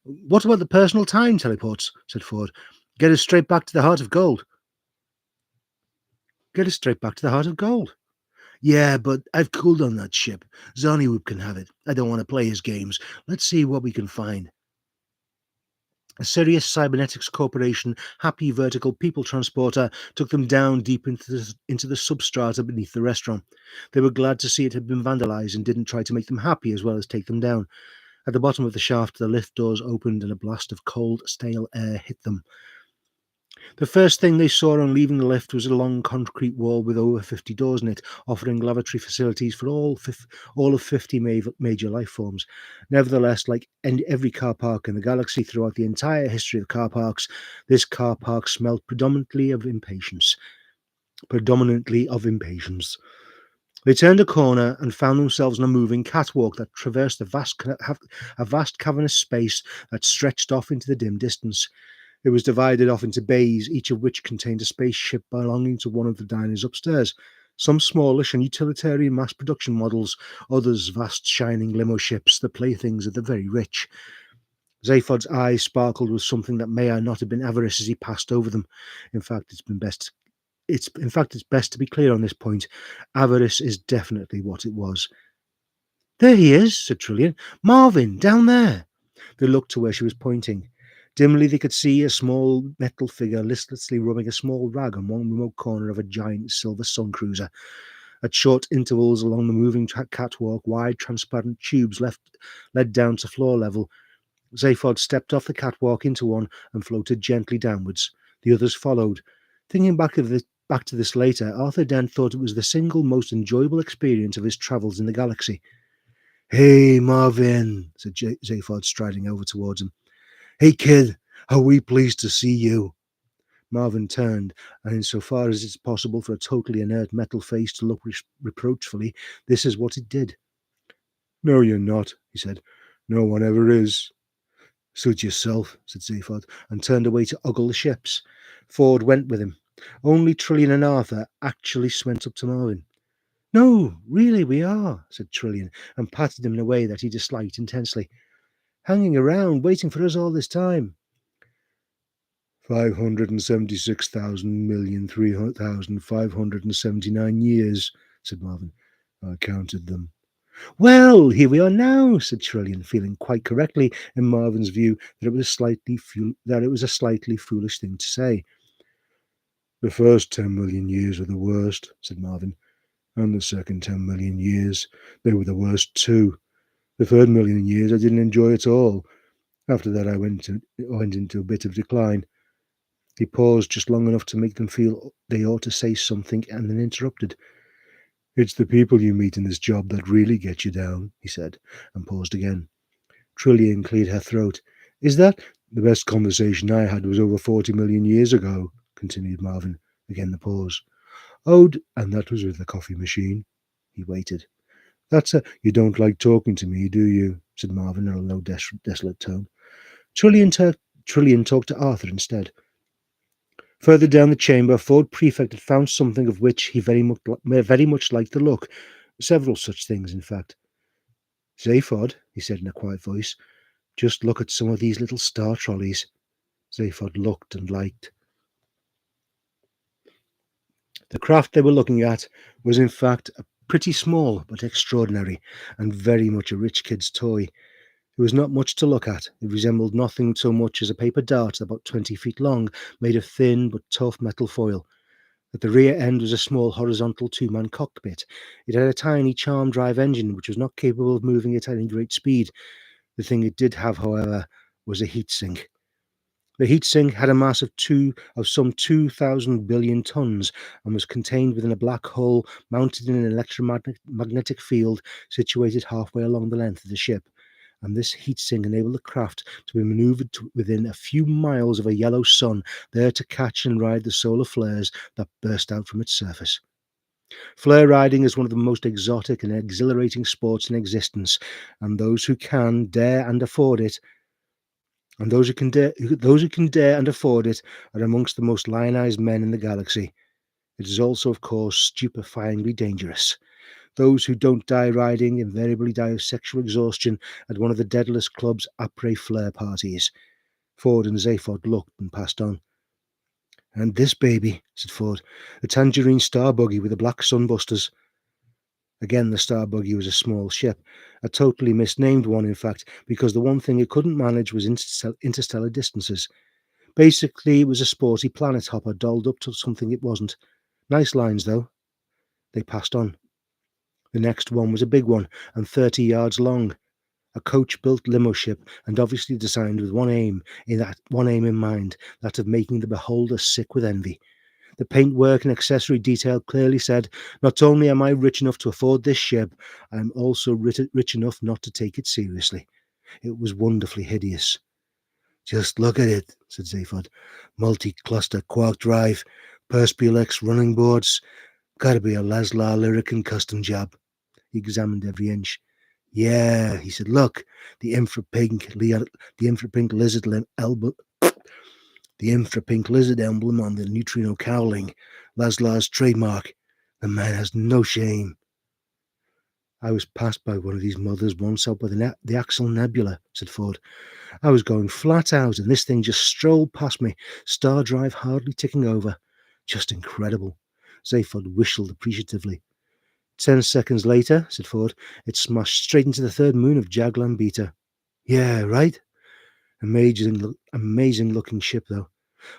What about the personal time teleports? Said Ford. Get us straight back to the Heart of Gold. Get us straight back to the Heart of Gold. Yeah, but I've cooled on that ship. Zarniwoop can have it. I don't want to play his games. Let's see what we can find. A Sirius Cybernetics Corporation Happy Vertical People Transporter took them down deep into the substrata beneath the restaurant. They were glad to see it had been vandalized and didn't try to make them happy as well as take them down. At the bottom of the shaft, the lift doors opened and a blast of cold, stale air hit them. The first thing they saw on leaving the lift was a long concrete wall with over 50 doors in it, offering lavatory facilities for all of 50 major life forms. Nevertheless, like every car park in the galaxy throughout the entire history of car parks, this car park smelled predominantly of impatience. They turned a corner and found themselves on a moving catwalk that traversed a vast cavernous space that stretched off into the dim distance. It was divided off into bays, each of which contained a spaceship belonging to one of the diners upstairs. Some smallish and utilitarian mass production models, others vast shining limo ships, the playthings of the very rich. Zaphod's eyes sparkled with something that may or not have been avarice as he passed over them. In fact, it's best to be clear on this point. Avarice is definitely what it was. There he is, said Trillian. Marvin, down there. They looked to where she was pointing. Dimly they could see a small metal figure listlessly rubbing a small rag on one remote corner of a giant silver sun cruiser. At short intervals along the moving catwalk, wide transparent tubes led down to floor level. Zaphod stepped off the catwalk into one and floated gently downwards. The others followed. Thinking back to this later, Arthur Dent thought it was the single most enjoyable experience of his travels in the galaxy. "Hey, Marvin," said Zaphod, striding over towards him. "Hey, kid, are we pleased to see you?" Marvin turned, and insofar as it's possible for a totally inert metal face to look reproachfully, this is what it did. "No, you're not," he said. "No one ever is." "Suit yourself," said Zaphod, and turned away to ogle the ships. Ford went with him. Only Trillian and Arthur actually went up to Marvin. "No, really, we are," said Trillian, and patted him in a way that he disliked intensely. "Hanging around, waiting for us all this time." 576,000,300,579 years, said Marvin. "I counted them." "Well, here we are now," said Trillian, feeling quite correctly, in Marvin's view, that it was a slightly foolish thing to say. "The first 10 million years were the worst," said Marvin, "and the second 10 million years, they were the worst too. The third million years I didn't enjoy at all. After that I went into a bit of decline." He paused just long enough to make them feel they ought to say something, and then interrupted. "It's the people you meet in this job that really get you down," he said, and paused again. Trillian cleared her throat. "Is that—" "The best conversation I had was over 40 million years ago," continued Marvin. Again the pause. "Oh, and that was with the coffee machine." He waited. "You don't like talking to me, do you?" said Marvin in a low, desolate tone. Trillian talked to Arthur instead. Further down the chamber, Ford Prefect had found something of which he very much liked the look. Several such things, in fact. "Zaphod," he said in a quiet voice, "just look at some of these little star trolleys." Zaphod looked and liked. The craft they were looking at was, in fact, pretty small but extraordinary, and very much a rich kid's toy. It was not much to look at. It resembled nothing so much as a paper dart about 20 feet long, made of thin but tough metal foil. At the rear end was a small horizontal two-man cockpit. It had a tiny charm drive engine which was not capable of moving at any great speed. The thing it did have, however, was a heatsink. The heatsink had a mass of some 2,000 billion tons and was contained within a black hole mounted in an electromagnetic field situated halfway along the length of the ship. And this heatsink enabled the craft to be manoeuvred within a few miles of a yellow sun, there to catch and ride the solar flares that burst out from its surface. Flare riding is one of the most exotic and exhilarating sports in existence, and those who can dare and afford it are amongst the most lionized men in the galaxy. It is also, of course, stupefyingly dangerous. Those who don't die riding invariably die of sexual exhaustion at one of the Daedalus Club's après flare parties. Ford and Zaphod looked and passed on. "And this baby," said Ford, "the Tangerine Star Buggy with the black sunbusters." Again, the Star Buggy was a small ship, a totally misnamed one, in fact, because the one thing it couldn't manage was interstellar distances. Basically, it was a sporty planet hopper dolled up to something it wasn't. Nice lines, though. They passed on. The next one was a big one, and 30 yards long. A coach-built limo ship, and obviously designed with one aim in mind, that of making the beholder sick with envy. The paintwork and accessory detail clearly said, "Not only am I rich enough to afford this ship, I am also rich enough not to take it seriously." It was wonderfully hideous. "Just look at it," said Zaphod. "Multi-cluster quark drive, Perspex running boards. Gotta be a Laszlo Lyrican custom job." He examined every inch. "Yeah," he said, "look, the infra-pink lizard emblem on the neutrino cowling. Laszlo's trademark. The man has no shame." "I was passed by one of these mothers once out by the Axel Nebula," said Ford. "I was going flat out, and this thing just strolled past me, star drive hardly ticking over. Just incredible." Zaphod whistled appreciatively. 10 seconds later," said Ford, "it smashed straight into the third moon of Jaglan Beta." "Yeah, right? Amazing looking ship, though.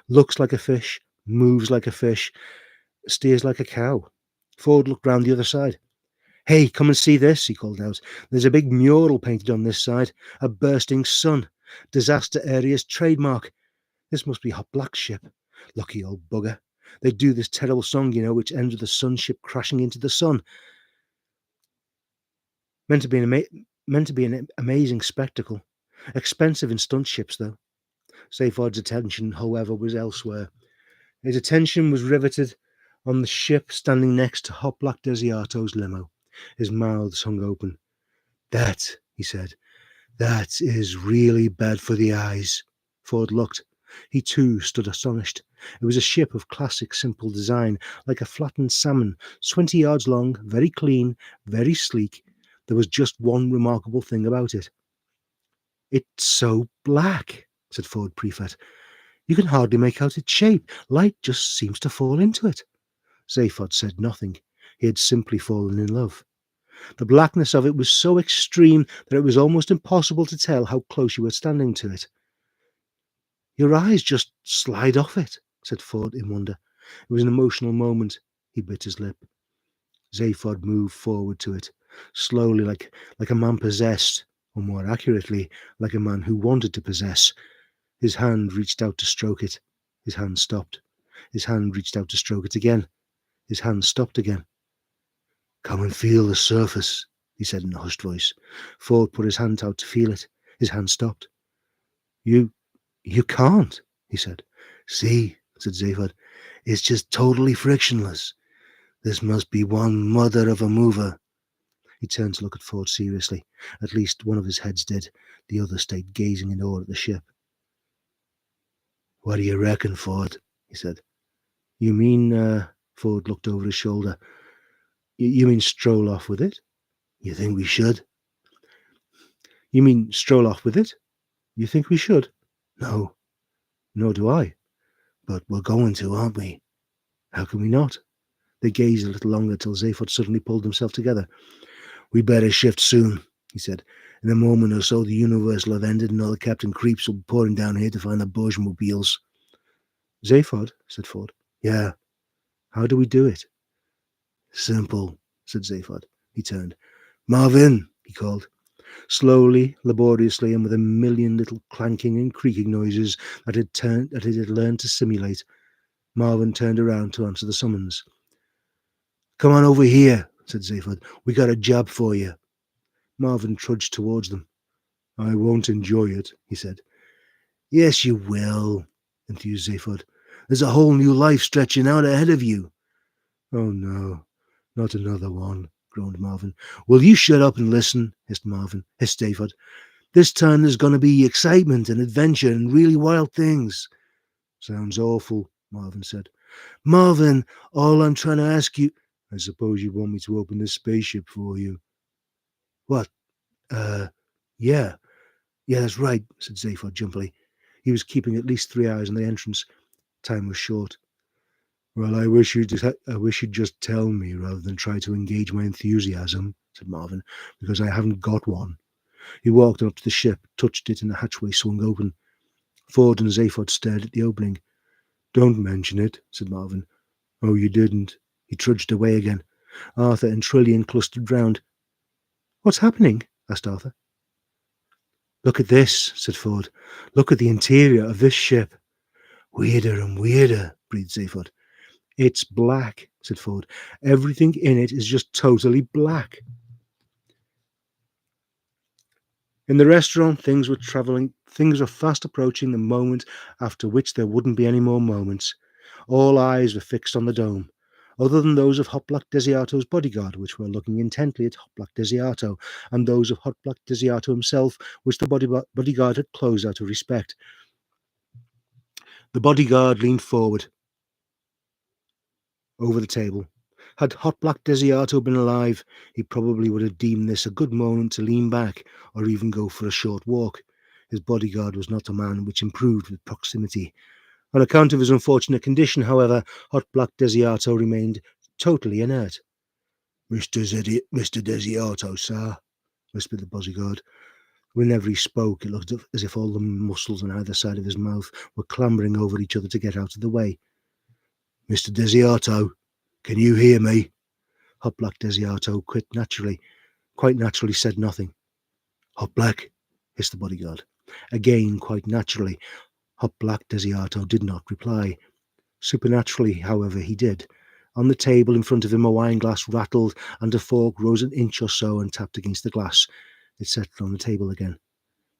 Looks like a fish, moves like a fish, steers like a cow." Ford looked round the other side. "Hey, come and see this," he called out. "There's a big mural painted on this side. A bursting sun. Disaster area's trademark. This must be Hot Black's ship. Lucky old bugger. They do this terrible song, you know, which ends with the sun ship crashing into the sun. Meant to be an amazing spectacle. Expensive in stunt ships, though." Zaphod's attention, however, was elsewhere. His attention was riveted on the ship standing next to Hot Black Desiato's limo. His mouth hung open. "That," he said, "that is really bad for the eyes." Ford looked. He too stood astonished. It was a ship of classic simple design, like a flattened salmon, 20 yards long, very clean, very sleek. There was just one remarkable thing about it. "It's so black," said Ford Prefect. "You can hardly make out its shape. Light just seems to fall into it." Zaphod said nothing. He had simply fallen in love. The blackness of it was so extreme that it was almost impossible to tell how close you were standing to it. "Your eyes just slide off it," said Ford in wonder. It was an emotional moment. He bit his lip. Zaphod moved forward to it, slowly, like a man possessed, or more accurately, like a man who wanted to possess. His hand reached out to stroke it. His hand stopped. His hand reached out to stroke it again. His hand stopped again. "Come and feel the surface," he said in a hushed voice. Ford put his hand out to feel it. His hand stopped. You can't," he said. "See," said Zaphod, "it's just totally frictionless. This must be one mother of a mover." He turned to look at Ford seriously. At least one of his heads did. The other stayed gazing in awe at the ship. "What do you reckon, Ford?" he said. "You mean," Ford looked over his shoulder. You mean stroll off with it?" "You think we should?" "You mean stroll off with it? You think we should?" "No." "Nor do I." "But we're going to, aren't we?" "How can we not?" They gazed a little longer till Zaphod suddenly pulled himself together. "We better shift soon," he said. "In a moment or so the universe will have ended and all the Captain Creeps will be pouring down here to find the Bourgemobiles." "Zaphod," said Ford. "Yeah." "How do we do it?" "Simple," said Zaphod. He turned. "Marvin," he called. Slowly, laboriously, and with a million little clanking and creaking noises that it had learned to simulate, Marvin turned around to answer the summons. "Come on over here," said Zaphod. "We got a job for you." Marvin trudged towards them. "I won't enjoy it," he said. "Yes, you will," enthused Zaphod. "There's a whole new life stretching out ahead of you." "Oh no, not another one," groaned Marvin. "Will you shut up and listen?" hissed Zaphod. "This time there's going to be excitement and adventure and really wild things." "Sounds awful," Marvin said. "Marvin, all I'm trying to ask you—" "I suppose you want me to open this spaceship for you." "What? Yeah. Yeah, that's right," said Zaphod jumpily. He was keeping at least 3 eyes on the entrance. Time was short. "Well, I wish you'd just tell me rather than try to engage my enthusiasm," said Marvin, "because I haven't got one." He walked up to the ship, touched it, and the hatchway swung open. Ford and Zaphod stared at the opening. "Don't mention it," said Marvin. "Oh, you didn't." He trudged away again. Arthur and Trillian clustered round. "What's happening?" asked Arthur. "Look at this," said Ford. "Look at the interior of this ship." "Weirder and weirder," breathed Zaphod. "It's black," said Ford. "Everything in it is just totally black." In the restaurant, things were fast approaching the moment after which there wouldn't be any more moments. All eyes were fixed on the dome, other than those of Hot Black Desiato's bodyguard, which were looking intently at Hot Black Desiato, and those of Hot Black Desiato himself, which the bodyguard had closed out of respect. The bodyguard leaned forward over the table. Had Hot Black Desiato been alive, he probably would have deemed this a good moment to lean back or even go for a short walk. His bodyguard was not a man which improved with proximity. On account of his unfortunate condition, however, Hot Black Desiato remained totally inert. Mr. Desiato, sir," whispered the bodyguard. Whenever he spoke, it looked as if all the muscles on either side of his mouth were clambering over each other to get out of the way. "Mr. Desiato, can you hear me?" Hot Black Desiato quite naturally said nothing. Hot Black, hissed the bodyguard. Again, quite naturally, Hot Black Desiato did not reply. Supernaturally, however, he did. On the table in front of him, a wine glass rattled, and a fork rose an inch or so and tapped against the glass. It settled on the table again.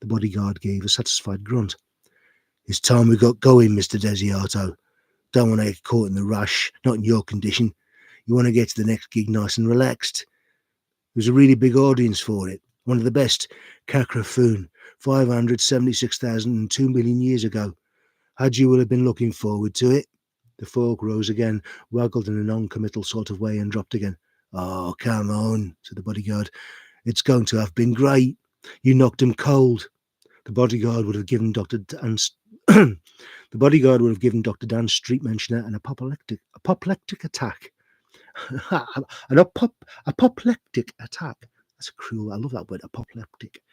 The bodyguard gave a satisfied grunt. It's time we got going, Mr. Desiato. Don't want to get caught in the rush, not in your condition. You want to get to the next gig nice and relaxed. There's a really big audience for it. One of the best. Kakrafoon, 576,002 million years ago. Had you will have been looking forward to it. The fork rose again, waggled in a non-committal sort of way and dropped again. Oh, come on, said the bodyguard. It's going to have been great. You knocked him cold. The bodyguard would have given Dr. Dan Street Mentioner an apoplectic attack. An apoplectic attack. That's a cruel. I love that word. Apoplectic.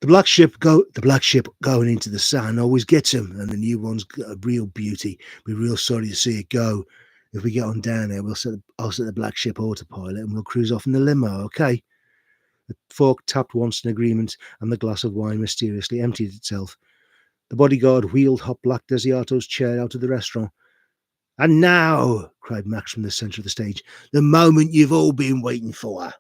The black ship going into the sun always gets him, and the new one's got a real beauty. We're real sorry to see it go. If we get on down there, I'll set the black ship autopilot and we'll cruise off in the limo, okay? The fork tapped once in agreement, and the glass of wine mysteriously emptied itself. The bodyguard wheeled Hot Black Desiato's chair out of the restaurant. And now, cried Max from the centre of the stage, the moment you've all been waiting for.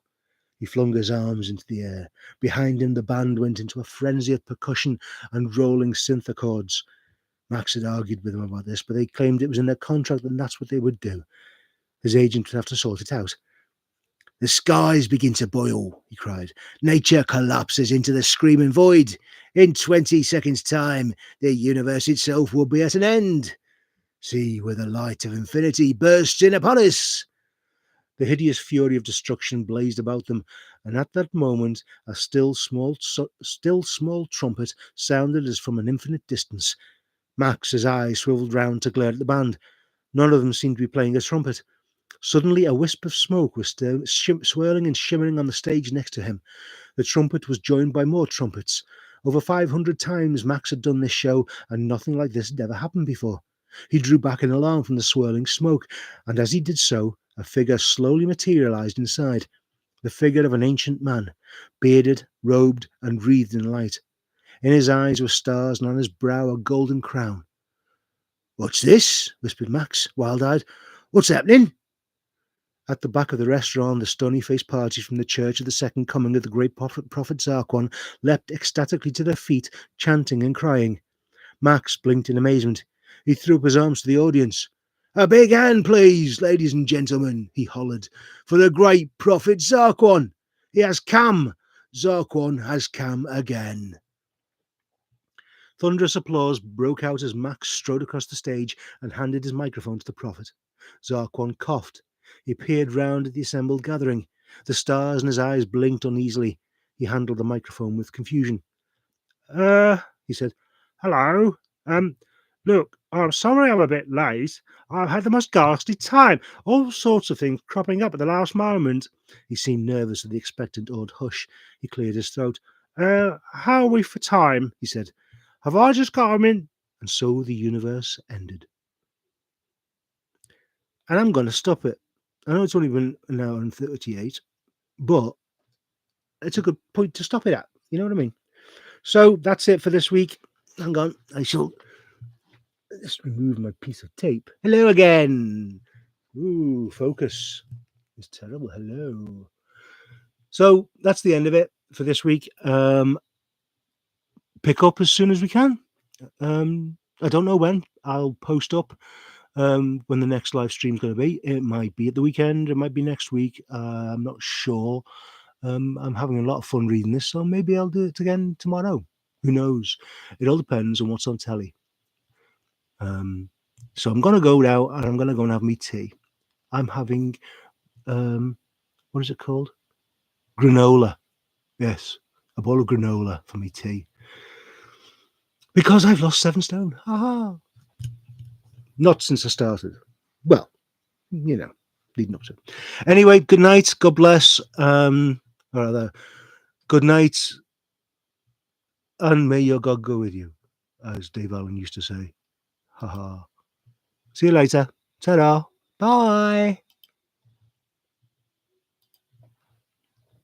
He flung his arms into the air. Behind him, the band went into a frenzy of percussion and rolling synth accords. Max had argued with them about this, but they claimed it was in their contract that that's what they would do. His agent would have to sort it out. The skies begin to boil, he cried. Nature collapses into the screaming void. In 20 seconds' time, the universe itself will be at an end. See where the light of infinity bursts in upon us. The hideous fury of destruction blazed about them, and at that moment a still small trumpet sounded as from an infinite distance. Max's eyes swiveled round to glare at the band. None of them seemed to be playing a trumpet. Suddenly a wisp of smoke was swirling and shimmering on the stage next to him. The trumpet was joined by more trumpets. Over 500 times Max had done this show, and nothing like this had ever happened before. He drew back in alarm from the swirling smoke, and as he did so, a figure slowly materialized inside. The figure of an ancient man, bearded, robed, and wreathed in light. In his eyes were stars, and on his brow a golden crown. What's this? Whispered Max, wild-eyed. What's happening? At the back of the restaurant, the stony-faced party from the church of the second coming of the great prophet Zarquon leapt ecstatically to their feet, chanting and crying. Max blinked in amazement. He threw up his arms to the audience. A big hand, please, ladies and gentlemen, he hollered, for the great prophet Zarquon. He has come. Zarquon has come again. Thunderous applause broke out as Max strode across the stage and handed his microphone to the prophet. Zarquon coughed. He peered round at the assembled gathering. The stars in his eyes blinked uneasily. He handled the microphone with confusion. He said, hello. Look, I'm sorry I'm a bit late. I've had the most ghastly time. All sorts of things cropping up at the last moment. He seemed nervous at the expectant odd hush. He cleared his throat. How are we for time? He said. Have I just got him in? And so the universe ended. And I'm going to stop it. I know it's only been an hour and 38, but it's a good point to stop it at. You know what I mean? So that's it for this week. Hang on. I shall just remove my piece of tape. Hello again. Ooh, focus. It's terrible. Hello. So that's the end of it for this week. Pick up as soon as we can. I don't know when. I'll post up when the next live stream is going to be. It might be at the weekend. It might be next week. I'm not sure. I'm having a lot of fun reading this, so maybe I'll do it again tomorrow. Who knows? It all depends on what's on telly. So I'm going to go now, and I'm going to go and have me tea. I'm having, what is it called? Granola. Yes, a bowl of granola for me tea. Because I've lost 7 stone. Ha! Not since I started. Well, you know, leading up to it. Anyway, good night. God bless. Good night. And may your God go with you, as Dave Allen used to say. Ha ha. See you later. Ta-da. Bye.